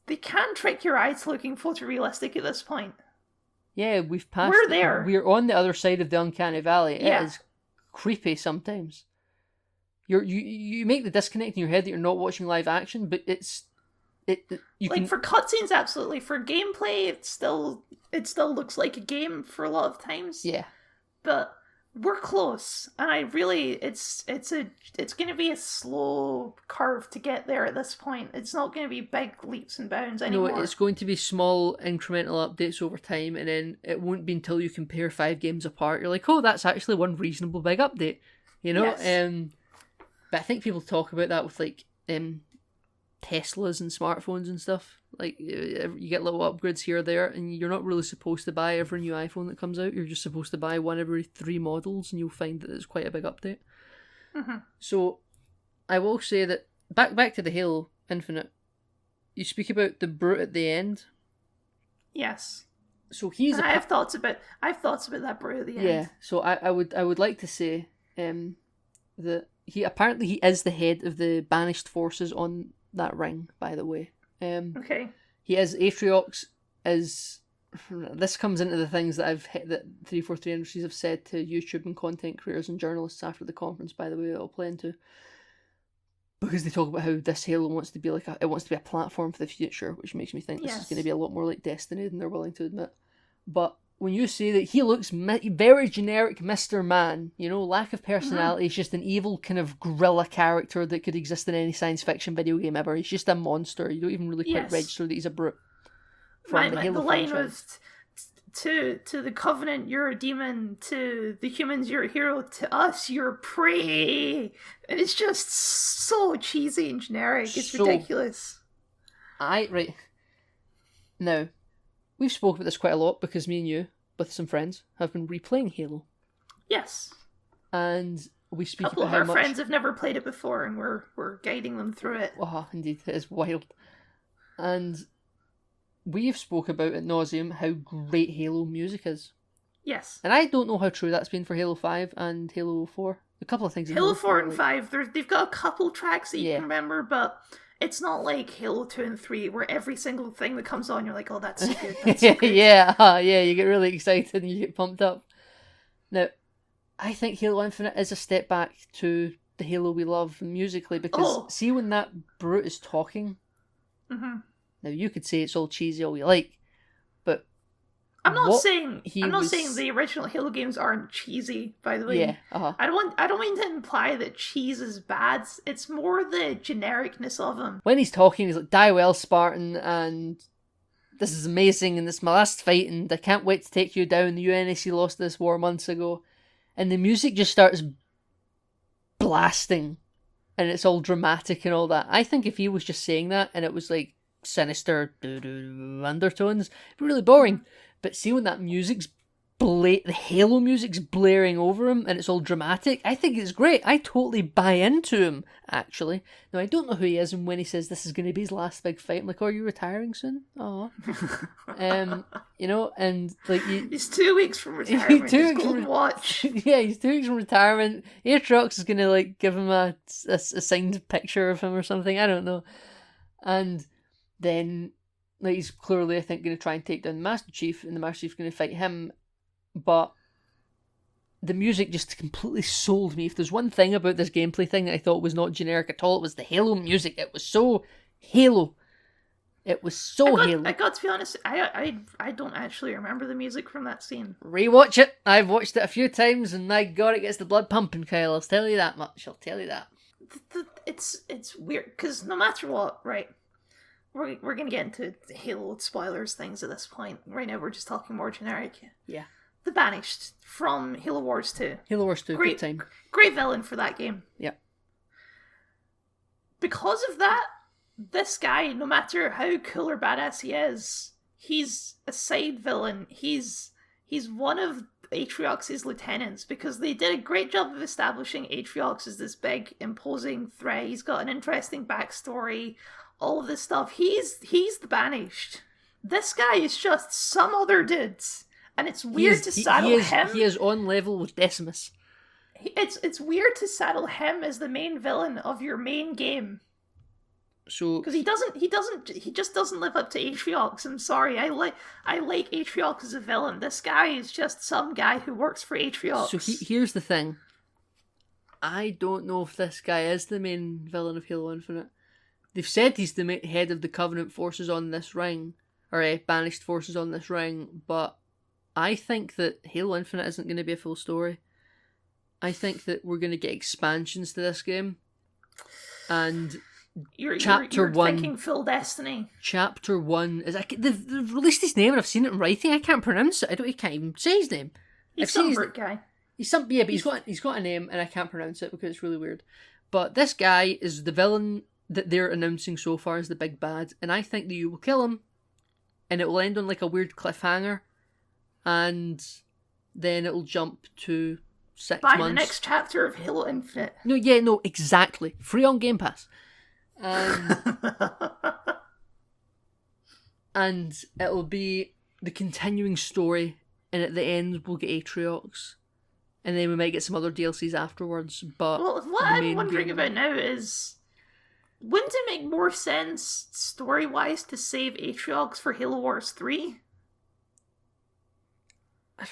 they can trick your eyes looking photorealistic at this point. Yeah, we've passed. We're there. We're on the other side of the uncanny valley. It is creepy sometimes. You make the disconnect in your head that you're not watching live action, but for cutscenes, absolutely. For gameplay, it still looks like a game for a lot of times. Yeah, but we're close, and it's going to be a slow curve to get there at this point. It's not going to be big leaps and bounds anymore. No, it's going to be small incremental updates over time, and then it won't be until you compare 5 games apart you're like, oh, that's actually one reasonable big update, you know. Yes. But I think people talk about that with like Teslas and smartphones and stuff. Like you get little upgrades here or there, and you're not really supposed to buy every new iPhone that comes out. You're just supposed to buy one every 3 models, and you'll find that it's quite a big update. Mm-hmm. So I will say that back to the Halo Infinite. You speak about the brute at the end. Yes. So he's. I have thoughts about that brute at the end. Yeah. So I would like to say that he is the head of the banished forces on that ring, by the way. Okay. He is Atriox is. This comes into the things that 343 Industries have said to YouTube and content creators and journalists after the conference, by the way, it'll play into. Because they talk about how this Halo wants to be a platform for the future, which makes me think this is going to be a lot more like Destiny than they're willing to admit. But when you say that he looks very generic Mr. Man, lack of personality, he's just an evil kind of gorilla character that could exist in any science fiction video game ever. He's just a monster. You don't even really quite register that he's a brute. From the line was to the Covenant, you're a demon. To the humans, you're a hero. To us, you're prey. And it's just so cheesy and generic. It's ridiculous. Right. Now, we've spoken about this quite a lot because me and you, with some friends, have been replaying Halo. Yes. And we speak about how much... A couple of our friends have never played it before, and we're guiding them through it. Oh, indeed. It is wild. And we've spoke about ad nauseum how great Halo music is. Yes. And I don't know how true that's been for Halo 5 and Halo 4. A couple of things. Halo 4 and 5, they've got a couple tracks that you can remember, but it's not like Halo 2 and 3 where every single thing that comes on, you're like, oh, that's so good. That's so good. Yeah, you get really excited and you get pumped up. Now, I think Halo Infinite is a step back to the Halo we love musically, because see when that brute is talking? Mm-hmm. Now, you could say it's all cheesy all you like, but I'm not saying the original Halo games aren't cheesy, by the way. Yeah, uh-huh. I don't mean to imply that cheese is bad. It's more the genericness of them. When he's talking, he's like, "Die well, Spartan," and "This is amazing, and this is my last fight, and I can't wait to take you down. The UNSC lost this war months ago," and the music just starts blasting, and it's all dramatic and all that. I think if he was just saying that and it was like sinister undertones, it'd be really boring. But see when that the Halo music's blaring over him and it's all dramatic, I think it's great. I totally buy into him, actually. Now, I don't know who he is, and when he says this is going to be his last big fight, I'm like, oh, are you retiring soon? Oh. And like... He's 2 weeks from retirement. He's golden watch. Yeah, he's 2 weeks from retirement. Aatrox is going to like give him a signed picture of him or something. I don't know. And then... like, he's clearly, I think, going to try and take down the Master Chief, and the Master Chief's going to fight him. But the music just completely sold me. If there's one thing about this gameplay thing that I thought was not generic at all, it was the Halo music. It was so Halo. It was so Halo. I got to be honest, I don't actually remember the music from that scene. Rewatch it. I've watched it a few times, and my God, it gets the blood pumping, Kyle. I'll tell you that much. I'll tell you that. It's weird, because no matter what, right... We're going to get into Halo spoilers things at this point. Right now we're just talking more generic. Yeah. The Banished from Halo Wars 2. Halo Wars 2, great good time. Great villain for that game. Yeah. Because of that, this guy, no matter how cool or badass he is, he's a side villain. He's one of Atriox's lieutenants, because they did a great job of establishing Atriox as this big, imposing threat. He's got an interesting backstory. All of this stuff. He's the Banished. This guy is just some other dude, and it's weird to saddle him. He is on level with Decimus. It's weird to saddle him as the main villain of your main game. So because he just doesn't live up to Atriox. I'm sorry. I like Atriox as a villain. This guy is just some guy who works for Atriox. So here's the thing. I don't know if this guy is the main villain of Halo Infinite. They've said he's the head of the Covenant forces on this ring, or Banished forces on this ring, but I think that Halo Infinite isn't going to be a full story. I think that we're going to get expansions to this game, and you're one, thinking full Destiny. Chapter 1 is they've released his name and I've seen it in writing. I can't pronounce it. I can't even say his name. He's some Brit guy. He's some but he's got a name and I can't pronounce it because it's really weird. But this guy is the villain that they're announcing so far as the big bad, and I think that you will kill him, and it will end on like a weird cliffhanger, and then it'll jump to 6 months. By the next chapter of Halo Infinite. No, exactly. Free on Game Pass. And it'll be the continuing story, and at the end we'll get Atriox, and then we might get some other DLCs afterwards. But what I'm wondering about now is... wouldn't it make more sense story-wise to save Atriox for Halo Wars 3?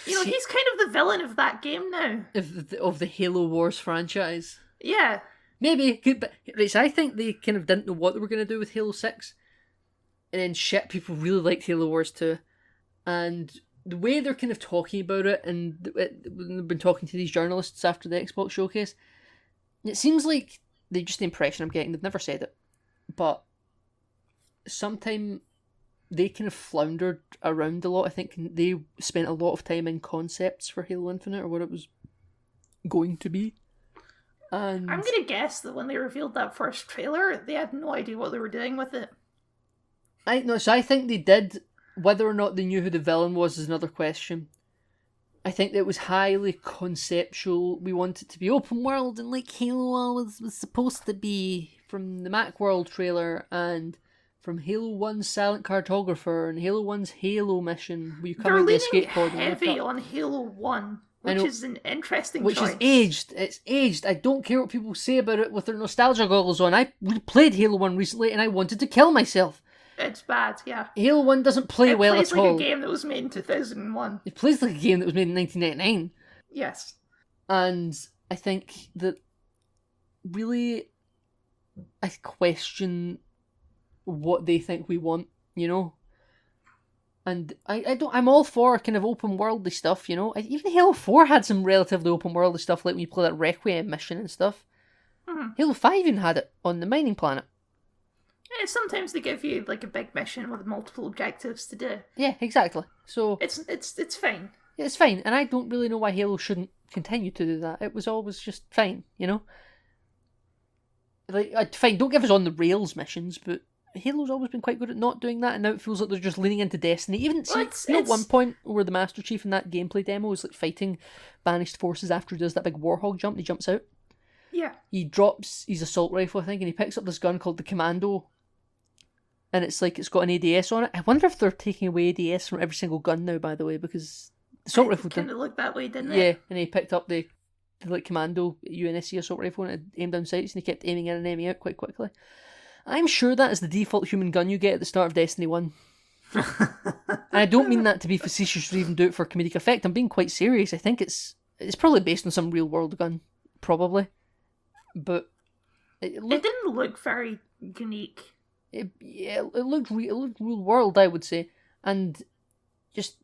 You know, he's kind of the villain of that game now. Of the Halo Wars franchise. Yeah. Maybe, but right, so I think they kind of didn't know what they were going to do with Halo 6. And then people really liked Halo Wars 2. And the way they're kind of talking about it, and they've been talking to these journalists after the Xbox showcase, it seems like just the impression I'm getting, they've never said it, but sometime they kind of floundered around a lot. I think they spent a lot of time in concepts for Halo Infinite, or what it was going to be. And I'm going to guess that when they revealed that first trailer, they had no idea what they were doing with it. So I think they did. Whether or not they knew who the villain was is another question. I think that it was highly conceptual. We want it to be open world, and like Halo was supposed to be, from the Macworld trailer and from Halo 1's Silent Cartographer and Halo 1's Halo mission, where you come out the escape pod. They're leaning heavy on Halo 1, which is an interesting choice. Which is aged. It's aged. I don't care what people say about it with their nostalgia goggles on. I replayed Halo 1 recently and I wanted to kill myself. It's bad, yeah. Halo 1 doesn't play well at all. It plays like a game that was made in 2001. It plays like a game that was made in 1999. Yes. And I think that really, I question what they think we want, you know? And I'm all for kind of open worldly stuff, you know? Even Halo 4 had some relatively open worldly stuff, like when you play that Requiem mission and stuff. Mm-hmm. Halo 5 even had it on the mining planet. Yeah, sometimes they give you like a big mission with multiple objectives to do. Yeah, exactly. So it's fine. Yeah, it's fine, and I don't really know why Halo shouldn't continue to do that. It was always just fine, you know. Like, fine, don't give us on the rails missions, but Halo's always been quite good at not doing that, and now it feels like they're just leaning into Destiny. Even at one point where the Master Chief in that gameplay demo is like fighting banished forces after he does that big Warhog jump, and he jumps out. Yeah. He drops his assault rifle, I think, and he picks up this gun called the Commando. And it's like it's got an ADS on it. I wonder if they're taking away ADS from every single gun now, by the way, because the assault rifle kind of looked that way, didn't it? Yeah, and he picked up the like Commando UNSC assault rifle and it aimed down sights, and he kept aiming in and aiming out quite quickly. I'm sure that is the default human gun you get at the start of Destiny 1. And I don't mean that to be facetious or even do it for comedic effect. I'm being quite serious. I think it's probably based on some real world gun, probably. But it didn't look very unique. It looked real world, I would say, and just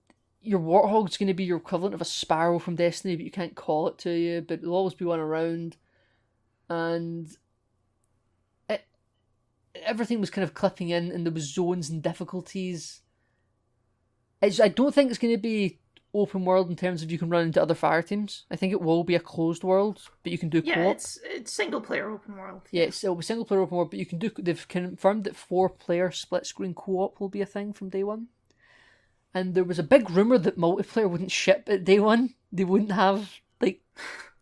your Warthog's going to be your equivalent of a Sparrow from Destiny, but you can't call it to you, but there'll always be one around, and everything was kind of clipping in, and there was zones and difficulties. I don't think it's going to be open world in terms of you can run into other fire teams. I think it will be a closed world, but you can do co-op. Yeah, it's single player open world. Yeah, it'll be single player open world, but you can do. They've confirmed that 4-player split screen co-op will be a thing from day one. And there was a big rumor that multiplayer wouldn't ship at day one. They wouldn't have like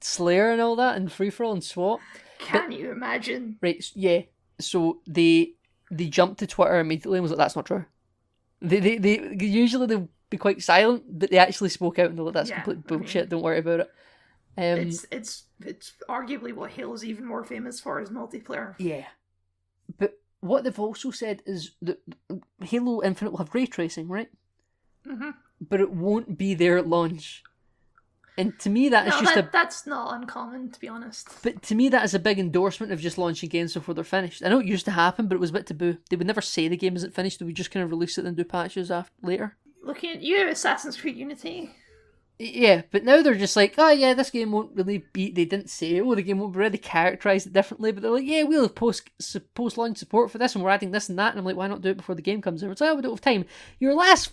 Slayer and all that, and free for all and SWAT. Can you imagine? Right, yeah. So they jumped to Twitter immediately and was like, "That's not true." They usually they'll be quite silent, but they actually spoke out and they're like, "That's complete bullshit. Don't worry about it." It's arguably what Halo's even more famous for is multiplayer. Yeah, but what they've also said is that Halo Infinite will have ray tracing, right? Mm-hmm. But it won't be there at launch. And to me, that's not uncommon, to be honest. But to me, that is a big endorsement of just launching games before they're finished. I know it used to happen, but it was a bit taboo. They would never say the game isn't finished. They would just kind of release it and do patches later. Looking at you, Assassin's Creed Unity. Yeah, but now they're just like, oh yeah, this game won't really be... They didn't say, the game won't be ready, characterise it differently, but they're like, yeah, we'll have post-launch support for this, and we're adding this and that, and I'm like, why not do it before the game comes out? It's like, oh, we don't have time. Your last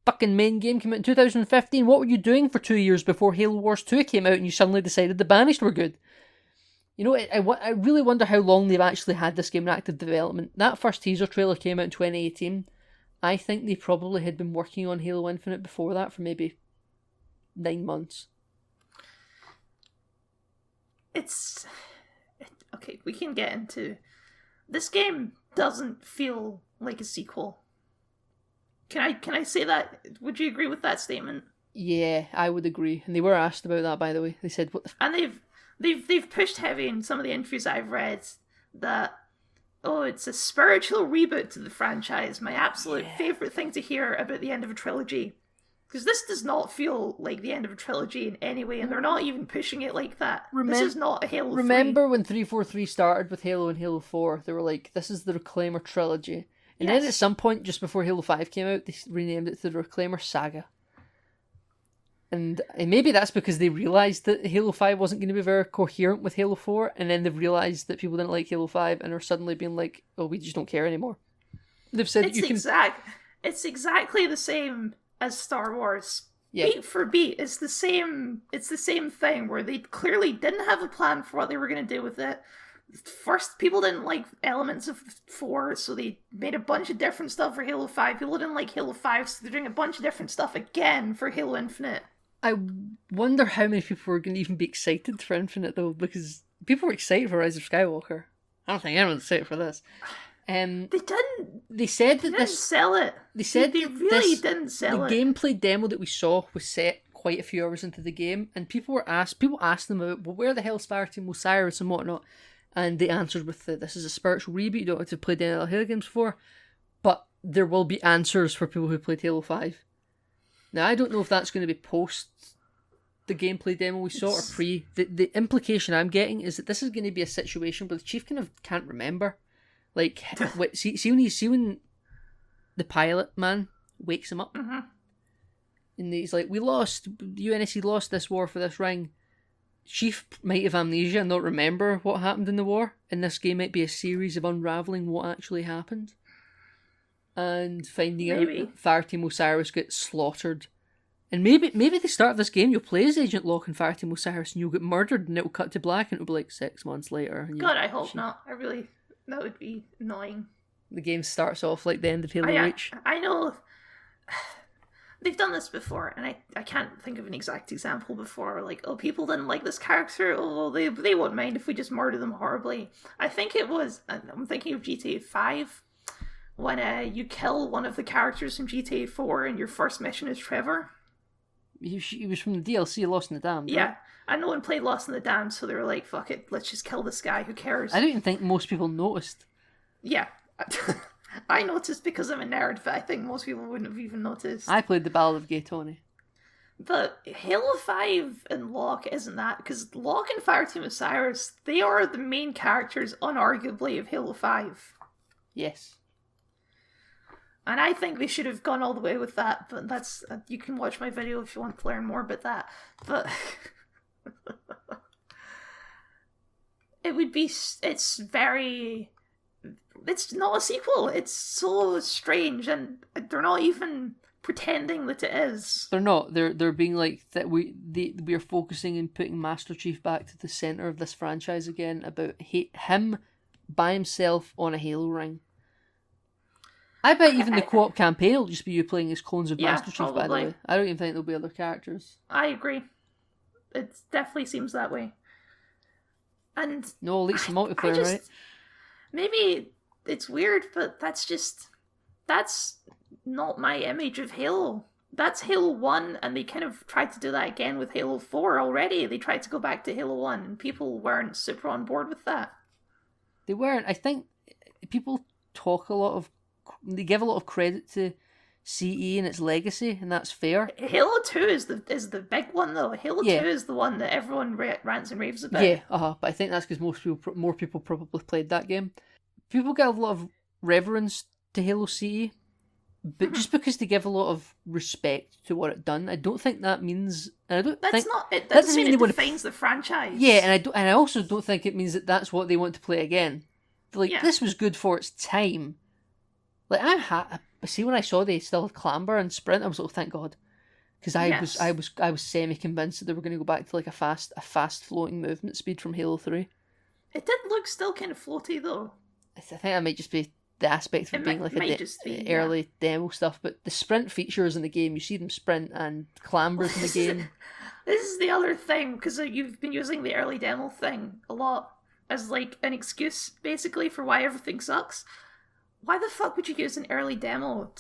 fucking main game came out in 2015. What were you doing for 2 years before Halo Wars 2 came out and you suddenly decided the Banished were good? You know, I really wonder how long they've actually had this game in active development. That first teaser trailer came out in 2018. I think they probably had been working on Halo Infinite before that for maybe 9 months. Okay, we can get into... This game doesn't feel like a sequel. Can I say that? Would you agree with that statement? Yeah, I would agree. And they were asked about that, by the way. They said, "What the?" And they've pushed heavy in some of the interviews that I've read that oh, it's a spiritual reboot to the franchise. My absolute favourite thing to hear about the end of a trilogy. Because this does not feel like the end of a trilogy in any way, and they're not even pushing it like that. This is not a Halo 3. Remember when 343 started with Halo and Halo 4? They were like, this is the Reclaimer trilogy. And then at some point, just before Halo 5 came out, they renamed it to the Reclaimer Saga. And maybe that's because they realised that Halo 5 wasn't going to be very coherent with Halo 4, and then they've realised that people didn't like Halo 5 and are suddenly being like, oh, we just don't care anymore. They've said it's exactly the same as Star Wars. Yeah. Beat for beat, it's the same thing where they clearly didn't have a plan for what they were going to do with it. First, people didn't like elements of 4, so they made a bunch of different stuff for Halo 5. People didn't like Halo 5, so they're doing a bunch of different stuff again for Halo Infinite. I wonder how many people were going to even be excited for Infinite, though, because people were excited for Rise of Skywalker. I don't think anyone's excited for this. They didn't. They said that didn't sell it. They said they really didn't sell it. The gameplay demo that we saw was set quite a few hours into the game, and people asked them about, well, where the hell's Fireteam Osiris and whatnot, and they answered with this is a spiritual reboot. You don't have to play any other Halo games before, but there will be answers for people who played Halo 5. Now, I don't know if that's going to be post the gameplay demo we saw or pre. The implication I'm getting is that this is going to be a situation where the chief kind of can't remember. Like, see when the pilot man wakes him up, and he's like, "We lost. The UNSC lost this war for this ring." Chief might have amnesia and not remember what happened in the war, and this game might be a series of unraveling what actually happened. And finding out that Fireteam Osiris gets slaughtered. And maybe the start of this game you'll play as Agent Locke and Fireteam Osiris and you'll get murdered and it'll cut to black and it'll be like 6 months later. And God, I hope not. That would be annoying. The game starts off like the end of Halo Reach. I know. They've done this before, and I can't think of an exact example before. Like, oh, people didn't like this character. Oh, they won't mind if we just murder them horribly. I think it was, I'm thinking of GTA 5. When you kill one of the characters from GTA 4 and your first mission is Trevor. He was from the DLC Lost in the Damned. Yeah, right? and no one played Lost in the Damned, so they were like, fuck it, let's just kill this guy, who cares? I don't even think most people noticed. Yeah. I noticed because I'm a nerd, but I think most people wouldn't have even noticed. I played the Ballad of Gay Tony. But Halo 5 and Locke isn't that, because Locke and Fireteam Osiris, they are the main characters, unarguably, of Halo 5. Yes. And I think they should have gone all the way with that, but that's... you can watch my video if you want to learn more about that. But... it would be... It's very... It's not a sequel. It's so strange, and they're not even pretending that it is. They're not. They're being like that. We are focusing and putting Master Chief back to the center of this franchise again. About him by himself on a Halo ring. I bet even the co-op campaign will just be you playing as clones of Master Chief. Probably. By the way, I don't even think there'll be other characters. I agree. It definitely seems that way. And no, at least multiplayer, right? Maybe it's weird, but that's not my image of Halo. That's Halo 1, and they kind of tried to do that again with Halo 4 already. They tried to go back to Halo 1, and people weren't super on board with that. They weren't. I think people they give a lot of credit to CE and its legacy, and that's fair. Halo 2 is the big one, though. Halo 2 is the one that everyone rants and raves about. Yeah, but I think that's because more people probably played that game. People get a lot of reverence to Halo CE, but just because they give a lot of respect to what it done, I don't think that means. And it doesn't mean it defines the franchise. Yeah, and I also don't think it means that that's what they want to play again. This was good for its time. Like see when I saw they still had clamber and sprint, I was like, oh, thank God, because I was semi convinced that they were going to go back to like a fast floating movement speed from Halo 3. It did look still kind of floaty though. I think that might just be the aspect of it being like early demo stuff, but the sprint features in the game, you see them sprint and clambers in the game. This is the other thing, because you've been using the early demo thing a lot as like an excuse basically for why everything sucks. why the fuck would you use an early demo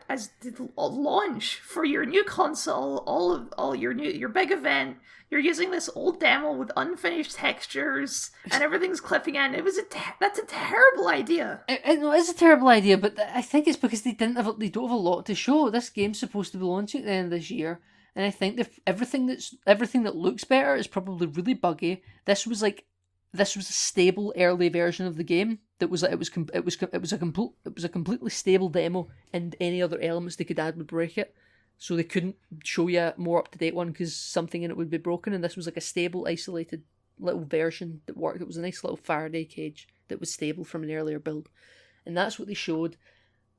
as the launch for your new console? All your big event. You're using this old demo with unfinished textures and everything's clipping in. That's a terrible idea. No, it's a terrible idea, but I think it's because they don't have a lot to show. This game's supposed to be launching at the end of this year, and I think everything that looks better is probably really buggy. This was a stable early version of the game that was a completely stable demo, and any other elements they could add would break it. So they couldn't show you a more up-to-date one because something in it would be broken, and this was like a stable, isolated little version that worked. It was a nice little Faraday cage that was stable from an earlier build. And that's what they showed.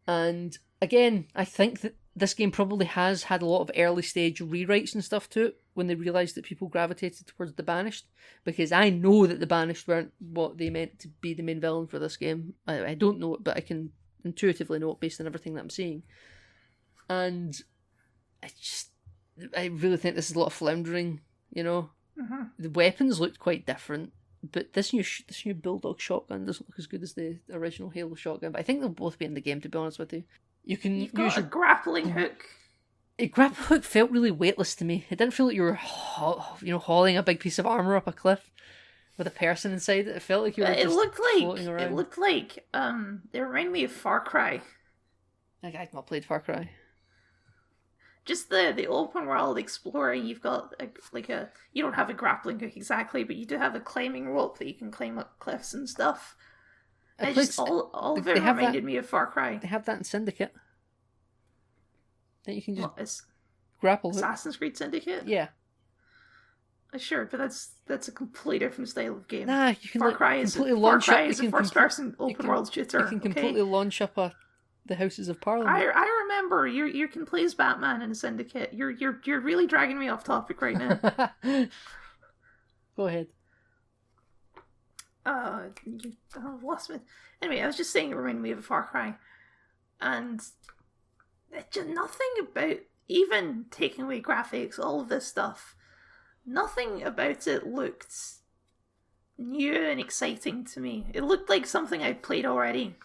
And again, I think that this game probably has had a lot of early stage rewrites and stuff to it when they realised that people gravitated towards the Banished. Because I know that the Banished weren't what they meant to be the main villain for this game. I don't know it, but I can intuitively know it based on everything that I'm seeing. And I really think this is a lot of floundering, you know. Mm-hmm. The weapons looked quite different, but this new Bulldog shotgun doesn't look as good as the original Halo shotgun. But I think they'll both be in the game, to be honest with you. You've got a grappling hook. A grappling hook felt really weightless to me. It didn't feel like you were, hauling a big piece of armor up a cliff with a person inside it. It felt like you were floating around. It looked like it reminded me of Far Cry. I've not played Far Cry. Just the open world exploring. You've got you don't have a grappling hook exactly, but you do have a climbing rope that you can climb up cliffs and stuff. All of it reminded me of Far Cry. They have that in Syndicate. That you can just it's grapple hook. Assassin's Creed Syndicate? Yeah. Sure, but that's a completely different style of game. Nah, you can Far Cry is a first-person open-world shooter. You can completely launch up the Houses of Parliament. I remember you can play as Batman in Syndicate. You're really dragging me off topic right now. Go ahead. I've lost me. Anyway, I was just saying it reminded me of a Far Cry, and just nothing about, even taking away graphics, all of this stuff, nothing about it looked new and exciting to me. It looked like something I'd played already.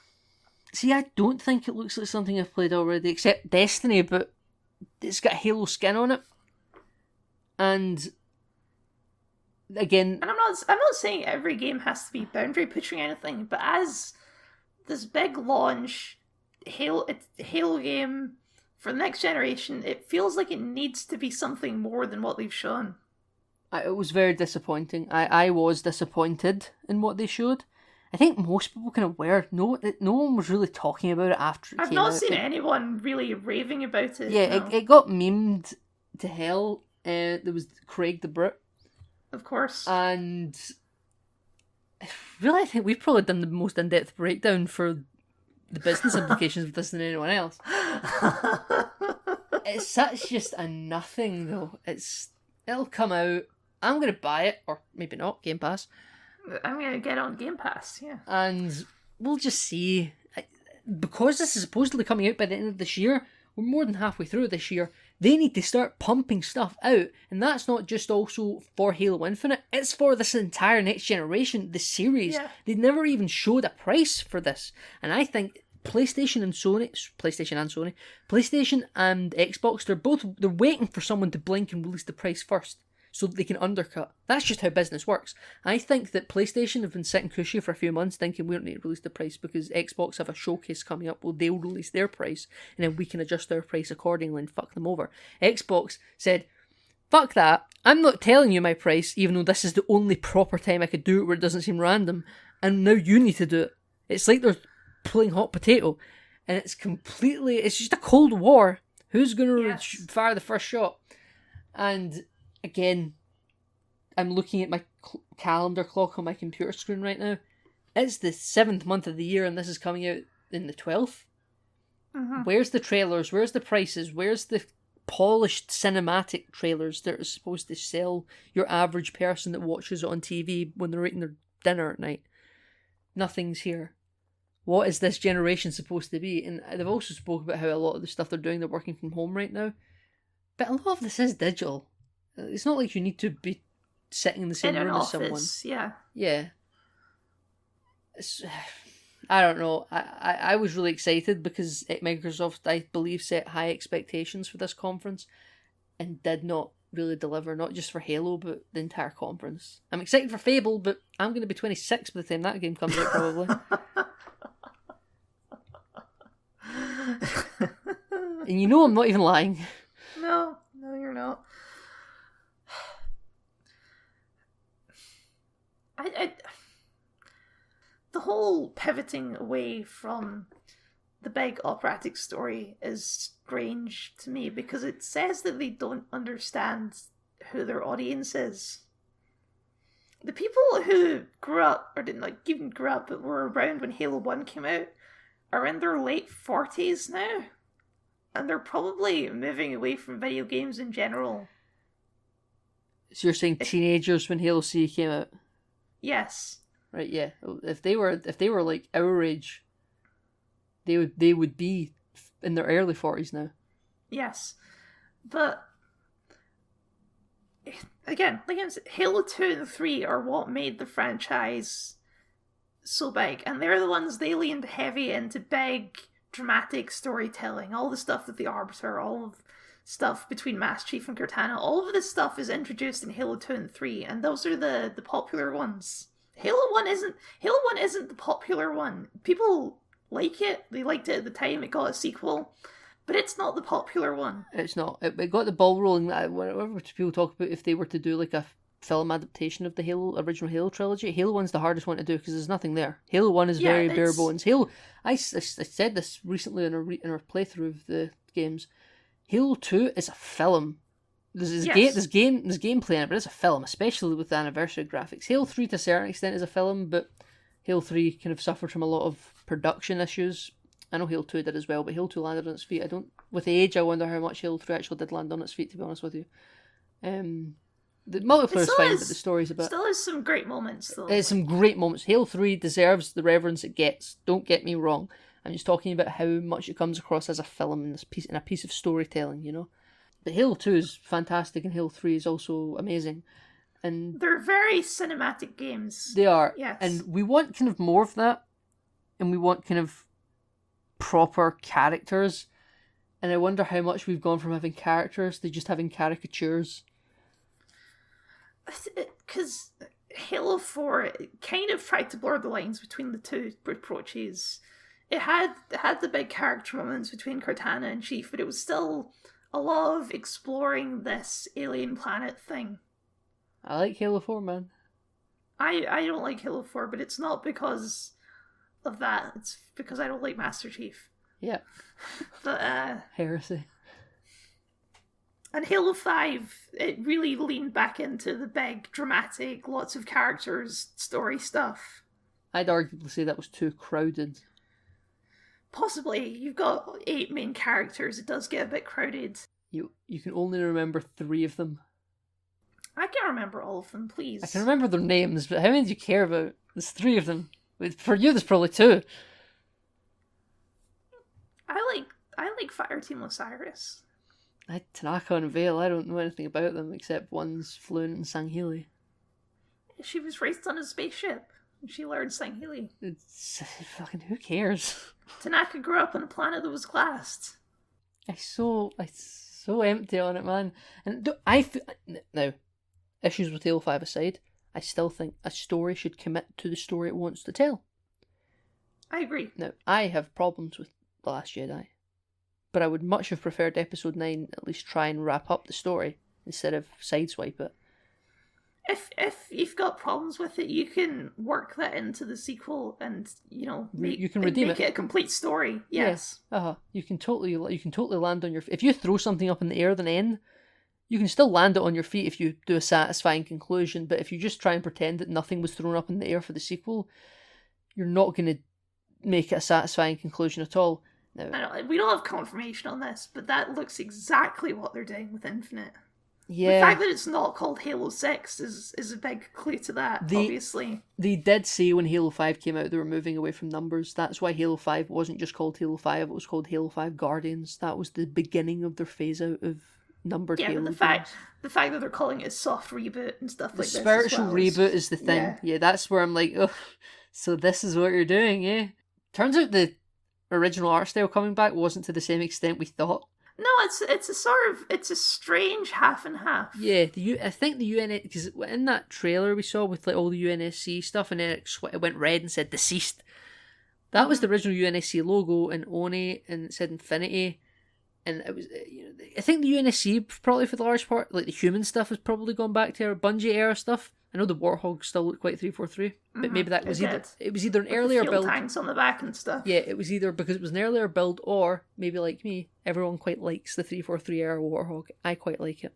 See, I don't think it looks like something I've played already, except Destiny, but it's got Halo skin on it. And again, and I'm not saying every game has to be boundary pushing anything, but as this big launch Halo game for the next generation, it feels like it needs to be something more than what they've shown. It was very disappointing. I was disappointed in what they showed. I think most people kind of were. No one was really talking about it after it came out. I've not seen anyone really raving about it. Yeah, no. it got memed to hell. There was Craig the Brit. Of course. And really, I think we've probably done the most in-depth breakdown for the business implications of this than anyone else. It's such just a nothing, though. It'll come out. I'm going to buy it, or maybe not, Game Pass. I'm going to get on Game Pass, yeah. And we'll just see. Because this is supposedly coming out by the end of this year, we're more than halfway through this year. They need to start pumping stuff out. And that's not just also for Halo Infinite. It's for this entire next generation, the series. Yeah. They never even showed a price for this. And I think PlayStation and Xbox, they're waiting for someone to blink and release the price first, so that they can undercut. That's just how business works. I think that PlayStation have been sitting cushy for a few months thinking we don't need to release the price because Xbox have a showcase coming up where they'll release their price and then we can adjust our price accordingly and fuck them over. Xbox said, fuck that, I'm not telling you my price even though this is the only proper time I could do it where it doesn't seem random, and now you need to do it. It's like they're pulling hot potato and it's just a cold war. Who's going to fire the first shot? And again, I'm looking at my calendar clock on my computer screen right now. It's the 7th month of the year and this is coming out in the 12th. Mm-hmm. Where's the trailers? Where's the prices? Where's the polished cinematic trailers that are supposed to sell your average person that watches it on TV when they're eating their dinner at night? Nothing's here. What is this generation supposed to be? And they've also spoke about how a lot of the stuff they're doing, they're working from home right now. But a lot of this is digital. It's not like you need to be sitting in the same room as someone. Yeah. Yeah. I don't know. I was really excited because Microsoft, I believe, set high expectations for this conference and did not really deliver, not just for Halo, but the entire conference. I'm excited for Fable, but I'm going to be 26 by the time that game comes out, probably. And you know I'm not even lying. No, you're not. The whole pivoting away from the big operatic story is strange to me because it says that they don't understand who their audience is. The people who grew up, or didn't even grew up, but were around when Halo 1 came out, are in their late 40s now. And they're probably moving away from video games in general. So you're saying teenagers when Halo C came out? Yes. Right, yeah. If they were like our age, they would be in their early 40s now. Yes. But again, Halo 2 and 3 are what made the franchise so big, and they're the ones they leaned heavy into big, dramatic storytelling. All the stuff with the Arbiter, all of stuff between Master Chief and Cortana, all of this stuff is introduced in Halo 2 and 3, and those are the popular ones. Halo 1 isn't the popular one. People like it. They liked it at the time. It got a sequel. But it's not the popular one. It's not. It got the ball rolling. Whenever people talk about if they were to do like a film adaptation of the original Halo trilogy, Halo 1's the hardest one to do because there's nothing there. Halo 1 is very bare bones. Halo, I said this recently in our playthrough of the games. Halo 2 is a film. There's gameplay in it, but it's a film, especially with the anniversary graphics. Halo 3 to a certain extent is a film, but Halo 3 kind of suffered from a lot of production issues. I know Halo 2 did as well, but Halo 2 landed on its feet. With age, I wonder how much Halo 3 actually did land on its feet, to be honest with you. The multiplayer is fine, but the story's a bit... Still has some great moments, though. It's some great moments. Halo 3 deserves the reverence it gets. Don't get me wrong. I'm just talking about how much it comes across as a film in a piece of storytelling, you know? But Halo 2 is fantastic, and Halo 3 is also amazing. And they're very cinematic games. They are. Yes. And we want kind of more of that, and we want kind of proper characters. And I wonder how much we've gone from having characters to just having caricatures. Because Halo 4 kind of tried to blur the lines between the two approaches. It had the big character moments between Cortana and Chief, but it was still a lot of exploring this alien planet thing. I like Halo 4, man. I don't like Halo 4, but it's not because of that. It's because I don't like Master Chief. Yeah. But heresy. And Halo 5, it really leaned back into the big, dramatic, lots of characters, story stuff. I'd arguably say that was too crowded. Possibly. You've got 8 main characters. It does get a bit crowded. You can only remember 3 of them. I can't remember all of them, please. I can remember their names, but how many do you care about? There's 3 of them. For you, there's probably 2. I like Fireteam Osiris. Tanaka and Vale, I don't know anything about them except one's fluent in Sangheili. She was raised on a spaceship. She learned Sangheili. It's fucking who cares? Tanaka grew up on a planet that was glassed. It's so empty on it, man. And now, issues with Halo 5 aside, I still think a story should commit to the story it wants to tell. I agree. Now, I have problems with The Last Jedi, but I would much have preferred Episode 9 at least try and wrap up the story instead of sideswipe it. If you've got problems with it, you can work that into the sequel and, you can redeem make it a complete story. Yes. Yeah. You can totally land on your feet. If you throw something up in the air, then end, you can still land it on your feet if you do a satisfying conclusion, but if you just try and pretend that nothing was thrown up in the air for the sequel, you're not going to make it a satisfying conclusion at all. Now, I know, we don't have confirmation on this, but that looks exactly what they're doing with Infinite. Yeah. The fact that it's not called Halo 6 is a big clue to that, obviously. They did say when Halo 5 came out they were moving away from numbers. That's why Halo 5 wasn't just called Halo 5, it was called Halo 5 Guardians. That was the beginning of their phase out of numbered Halo games. The fact that they're calling it a soft reboot and stuff like this. The spiritual reboot is the thing. Yeah, that's where I'm like, oh, so this is what you're doing, eh? Turns out the original art style coming back wasn't to the same extent we thought. No, it's a strange half and half. Yeah, I think the UNSC, because in that trailer we saw with like all the UNSC stuff, and then it went red and said deceased. That was the original UNSC logo in Oni, and it said Infinity, and it was. I think the UNSC probably for the large part, like the human stuff, has probably gone back to our Bungie era stuff. I know the Warthog still looked quite 343, but maybe that was it was either an earlier build. Tanks on the back and stuff. Yeah, it was either because it was an earlier build, or maybe like me, everyone quite likes the 343 era Warthog. I quite like it.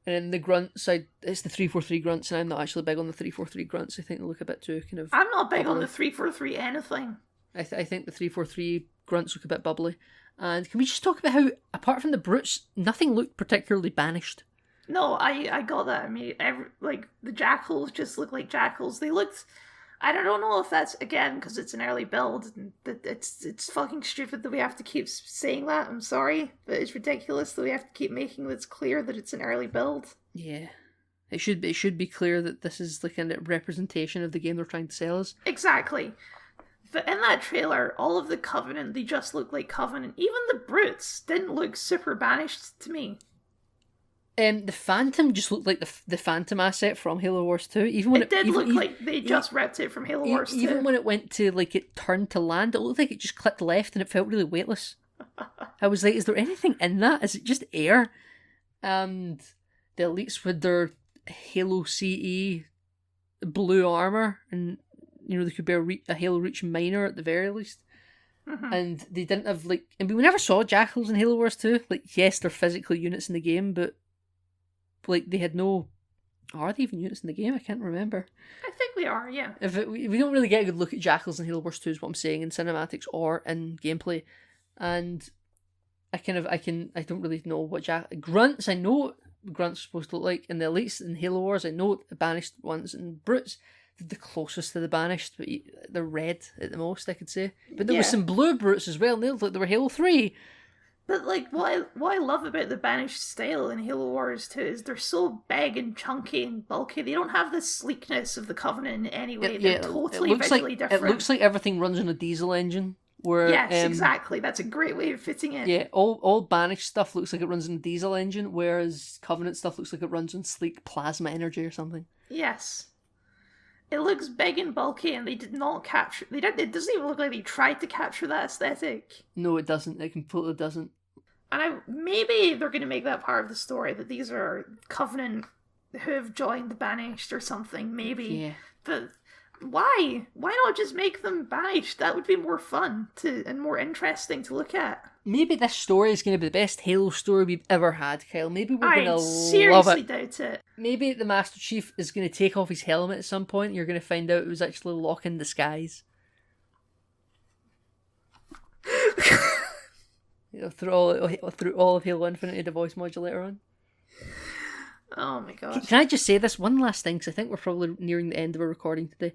And then the grunts, it's the 343 grunts, and I'm not actually big on the 343 grunts. I think they look a bit too kind of. I'm not big on the 343 anything. I think the 343 grunts look a bit bubbly. And can we just talk about how, apart from the brutes, nothing looked particularly banished? No, I got that. I mean, like the jackals just look like jackals. They looked. I don't know if that's again because it's an early build. And it's fucking stupid that we have to keep saying that. I'm sorry, but it's ridiculous that we have to keep making this clear that it's an early build. Yeah, it should be clear that this is the kind of representation of the game they're trying to sell us. Exactly. But in that trailer, all of the Covenant, they just look like Covenant. Even the brutes didn't look super banished to me. The Phantom just looked like the Phantom asset from Halo Wars 2. Even when it did look like they just ripped it from Halo Wars 2. Even when it went to, like, it turned to land, it looked like it just clicked left and it felt really weightless. I was like, is there anything in that? Is it just air? And the elites with their Halo CE blue armour, and, they could be a Halo Reach minor at the very least. Mm-hmm. And they didn't have, like... I mean, we never saw Jackals in Halo Wars 2. Like, yes, they're physically units in the game, but like they had no. Are they even units in the game? I can't remember. I think they are, yeah. We don't really get a good look at Jackals in Halo Wars 2 is what I'm saying, in cinematics or in gameplay, and I don't really know what grunts. I know what grunts are supposed to look like, and the elites in Halo Wars I know the banished ones, and brutes the closest to the banished, but they're red at the most I could say. But there was some blue brutes as well, and they looked like they were Halo 3. But like what I love about the banished style in Halo Wars 2 is they're so big and chunky and bulky. They don't have the sleekness of the Covenant in any way. They're totally visually different. It looks like everything runs on a diesel engine. Yes, exactly. That's a great way of fitting it. Yeah, all banished stuff looks like it runs on a diesel engine, whereas Covenant stuff looks like it runs on sleek plasma energy or something. Yes. It looks big and bulky, and they did not capture. It doesn't even look like they tried to capture that aesthetic. No, it doesn't. It completely doesn't. And maybe they're going to make that part of the story that these are Covenant who have joined the Banished or something. Maybe. Yeah. But why? Why not just make them Banished? That would be more fun and more interesting to look at. Maybe this story is going to be the best Halo story we've ever had, Kyle. Maybe we're going to love it. I seriously doubt it. Maybe the Master Chief is going to take off his helmet at some point and you're going to find out it was actually Locke in disguise. Through all of Halo Infinite, the voice modulator on. Oh my gosh. Can I just say this one last thing, because I think we're probably nearing the end of our recording today.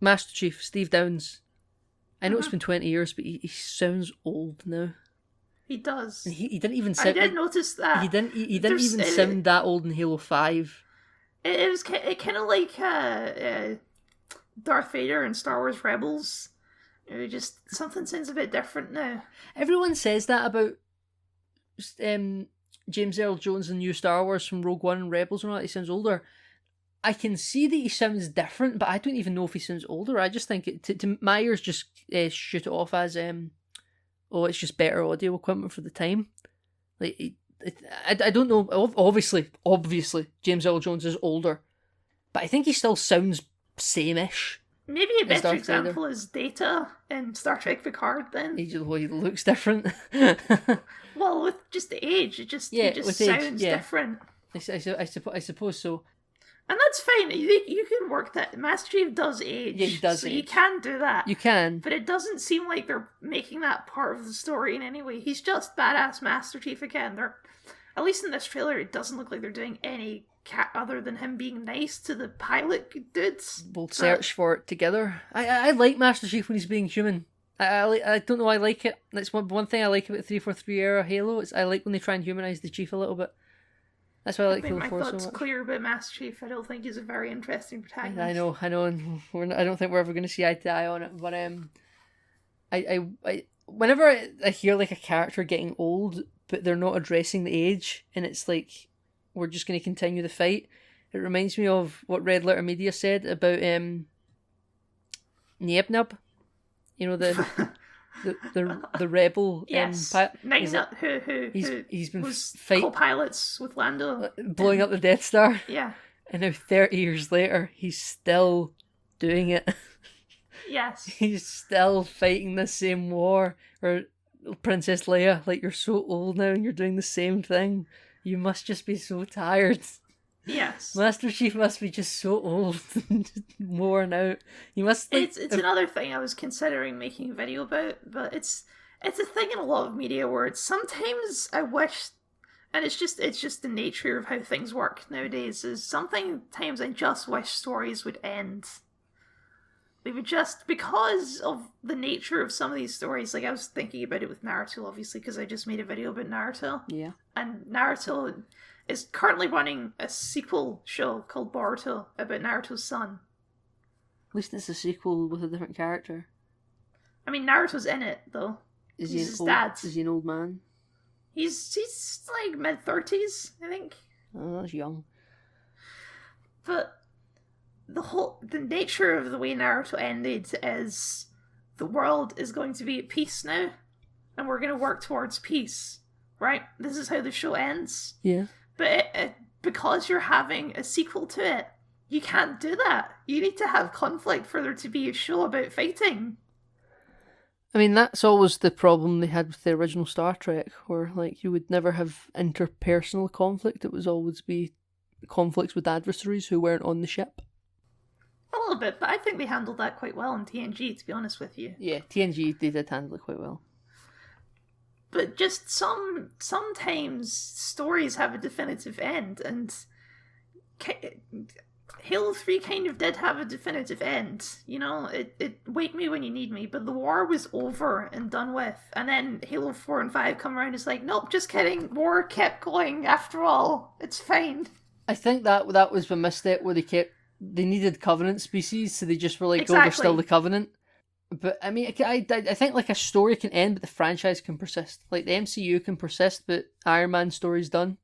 Master Chief, Steve Downes. I know it's been 20 years, but he sounds old now. He does. And he didn't even sound... I did notice that. He didn't even sound that old in Halo 5. It was kind of like Darth Vader in Star Wars Rebels. Just something sounds a bit different now. Everyone says that about James Earl Jones in new Star Wars from Rogue One and Rebels and all that. He sounds older. I can see that he sounds different, but I don't even know if he sounds older. I just think to my ears just shoot it off as it's just better audio equipment for the time. Like I don't know. Obviously, James Earl Jones is older, but I think he still sounds same-ish. Maybe a better example is Data in Star Trek Picard. Then he looks different. Well, with just the age, it just sounds different. I suppose so. And that's fine. You can work that. Master Chief does age. Yeah, he does. So you can do that. You can. But it doesn't seem like they're making that part of the story in any way. He's just badass Master Chief again. At least in this trailer, it doesn't look like they're doing any other than him being nice to the pilot dudes. We'll search for it together. I like Master Chief when he's being human. I don't know, I like it. That's one thing I like about 343 era Halo. Is I like when they try and humanise the Chief a little bit. That's why I like Halo 4 so much. My thoughts clear about Master Chief. I don't think he's a very interesting protagonist. I know, and I don't think we're ever going to see eye to eye on it. But whenever I hear like a character getting old, but they're not addressing the age, and it's like we're just going to continue the fight. It reminds me of what Red Letter Media said about Niebnub. You know the rebel. Yes, He's been was fighting co-pilots with Lando, blowing up the Death Star. Yeah, and now 30 years later, he's still doing it. Yes, He's still fighting the same war. Or Princess Leia, like, you're so old now and you're doing the same thing. You must just be so tired. Yes. Master Chief must be just so old and worn out. You must. Like, it's another thing I was considering making a video about, but it's a thing in a lot of media where it's sometimes I wish, and it's just the nature of how things work nowadays. Is sometimes I just wish stories would end. They would just, because of the nature of some of these stories. Like I was thinking about it with Naruto, obviously, because I just made a video about Naruto. Yeah. And Naruto is currently running a sequel show called Boruto about Naruto's son. At least it's a sequel with a different character. I mean, Naruto's in it, though. He's his dad. Is he an old man? He's like mid-30s, I think. Oh, that's young. But the nature of the way Naruto ended is the world is going to be at peace now, and we're going to work towards peace, right? This is how the show ends. Yeah. But because you're having a sequel to it, you can't do that. You need to have conflict for there to be a show about fighting. I mean, that's always the problem they had with the original Star Trek, where like you would never have interpersonal conflict. It would always be conflicts with adversaries who weren't on the ship. A little bit, but I think they handled that quite well in TNG, to be honest with you. Yeah, TNG, they did handle it quite well. But just sometimes stories have a definitive end, and Halo 3 kind of did have a definitive end. You know, it wake me when you need me, but the war was over and done with. And then Halo 4 and 5 come around and it's like, nope, just kidding. War kept going after all. It's fine. I think that was a misstep where they needed Covenant species, so they just were like, exactly. Oh, they're still the Covenant. But, I mean, I think, like, a story can end, but the franchise can persist. Like, the MCU can persist, but Iron Man story's done.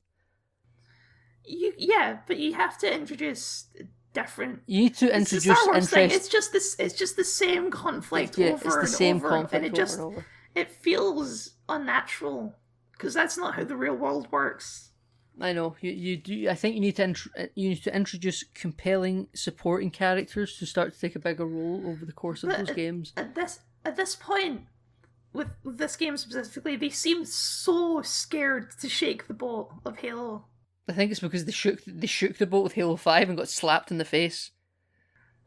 Yeah, but you have to introduce different... You need to introduce interest... thing. It's just the same conflict over it's the and same over. Conflict and it over just... and over. It feels unnatural, because that's not how the real world works. I know you do. I think you need to introduce compelling supporting characters to start to take a bigger role over the course of those games. At this point, with this game specifically, they seem so scared to shake the boat of Halo. I think it's because they shook the boat with Halo 5 and got slapped in the face.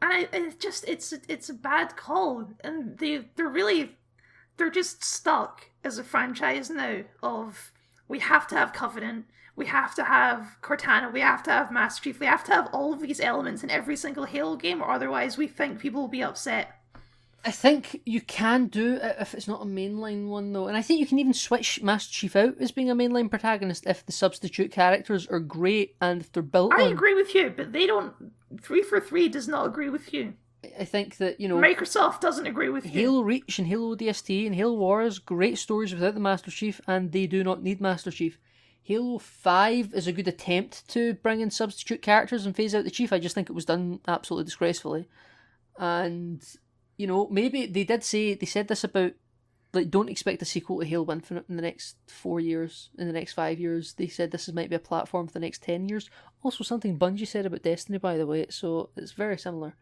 And it's a bad call, and they're just stuck as a franchise now. Of we have to have Covenant. We have to have Cortana, we have to have Master Chief, we have to have all of these elements in every single Halo game, or otherwise we think people will be upset. I think you can do it if it's not a mainline one, though. And I think you can even switch Master Chief out as being a mainline protagonist if the substitute characters are great and if they're built I agree with you, but they don't... 343 does not agree with you. I think that, you know... Microsoft doesn't agree with you. Halo Reach and Halo ODST and Halo Wars, great stories without the Master Chief, and they do not need Master Chief. Halo 5 is a good attempt to bring in substitute characters and phase out the Chief. I just think it was done absolutely disgracefully. And, you know, maybe they said this about, like, don't expect a sequel to Halo Infinite in the next 4 years, in the next 5 years. They said this might be a platform for the next 10 years. Also something Bungie said about Destiny, by the way, so it's very similar.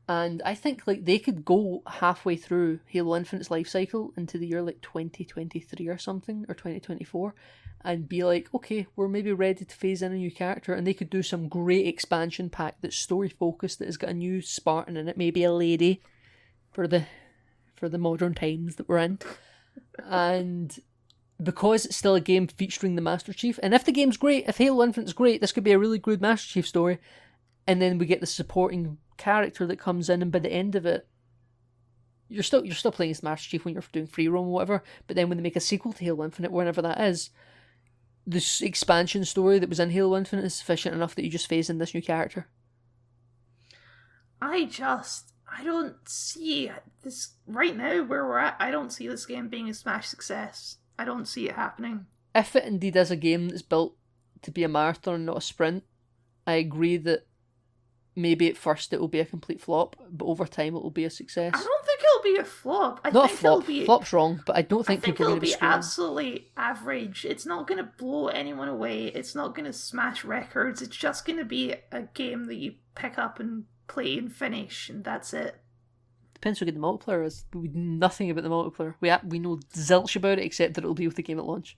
And I think, like, they could go halfway through Halo Infinite's life cycle into the year, like, 2023 or something, or 2024, and be like, okay, we're maybe ready to phase in a new character, and they could do some great expansion pack that's story focused, that has got a new Spartan in it, maybe a lady for the modern times that we're in. And because it's still a game featuring the Master Chief, and if the game's great, if Halo Infinite's great, this could be a really good Master Chief story, and then we get the supporting character that comes in, and by the end of it, you're still playing as Master Chief when you're doing free roam or whatever, but then when they make a sequel to Halo Infinite, whenever that is, this expansion story that was in Halo Infinite is sufficient enough that you just phase in this new character. I just I don't see this right now where we're at. I don't see this game being a smash success. I don't see it happening. If it indeed is a game that's built to be a marathon and not a sprint, I agree that maybe at first it will be a complete flop, but over time it will be a success. I don't think it'll be a flop. Not a flop. Flop's wrong, but I don't think people are going to be screaming. Absolutely average. It's not going to blow anyone away. It's not going to smash records. It's just going to be a game that you pick up and play and finish, and that's it. Depends how good the multiplayer is. We know nothing about the multiplayer. We know zilch about it, except that it'll be with the game at launch.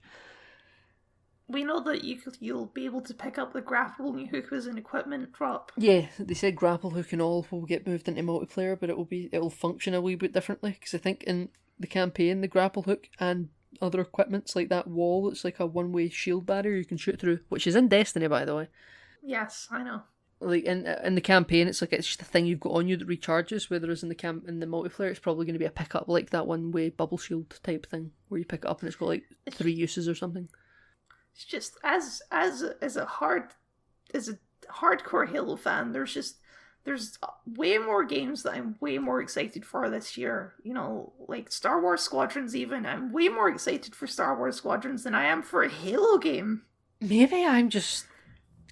We know that you'll be able to pick up the grappling hook as an equipment drop. Yeah, they said grapple hook and all will get moved into multiplayer, but it'll function a wee bit differently. Because I think in the campaign, the grapple hook and other equipments like that wall, it's like a one-way shield barrier you can shoot through, which is in Destiny, by the way. Yes, I know. Like in the campaign, it's just a thing you've got on you that recharges. Whereas in the multiplayer, it's probably going to be a pickup like that one-way bubble shield type thing where you pick it up and it's got like 3 uses or something. It's just as a hardcore Halo fan, there's way more games that I'm way more excited for this year. You know, like Star Wars Squadrons. Even I'm way more excited for Star Wars Squadrons than I am for a Halo game. Maybe I'm just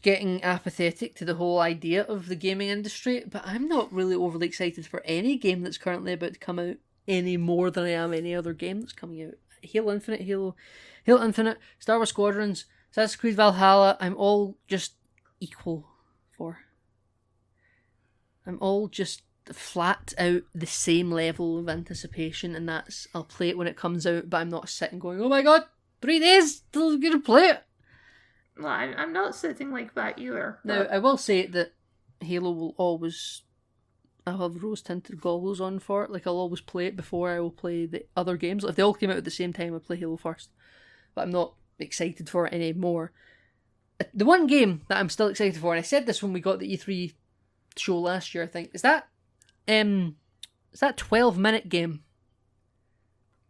getting apathetic to the whole idea of the gaming industry, but I'm not really overly excited for any game that's currently about to come out any more than I am any other game that's coming out. Halo Infinite, Star Wars Squadrons, Assassin's Creed Valhalla, I'm all just equal for. I'm all just flat out the same level of anticipation, and that's, I'll play it when it comes out, but I'm not sitting going, oh my god, 3 days till I'm gonna play it. No, I'm not sitting like that either. Now, I will say that Halo will always... I'll have rose-tinted goggles on for it. Like, I'll always play it before I will play the other games. If they all came out at the same time, I'd play Halo first. But I'm not excited for it anymore. The one game that I'm still excited for, and I said this when we got the E3 show last year, I think, is that 12-minute game.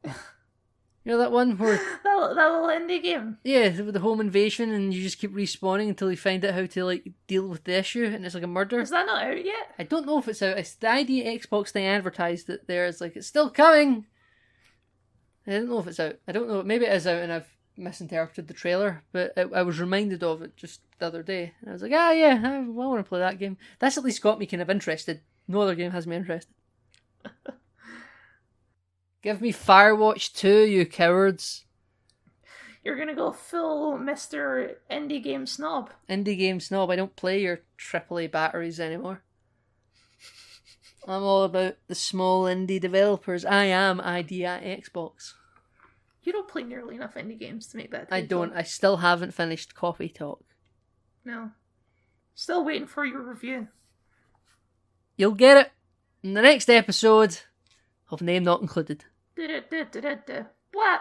You know that one where... that little indie game? Yeah, with the home invasion and you just keep respawning until you find out how to like deal with the issue, and it's like a murder. Is that not out yet? I don't know if it's out. It's the ID Xbox thing advertised it there. It's like, it's still coming. I don't know if it's out. I don't know. Maybe it is out and I've misinterpreted the trailer, but I was reminded of it just the other day. And I was like, yeah, I want to play that game. That's at least got me kind of interested. No other game has me interested. Give me Firewatch 2, you cowards. You're gonna go full Mr. Indie Game Snob. Indie Game Snob. I don't play your AAA batteries anymore. I'm all about the small indie developers. I am ID at Xbox. You don't play nearly enough indie games to make that I don't. I still haven't finished Coffee Talk. No. Still waiting for your review. You'll get it in the next episode of Name Not Included. What?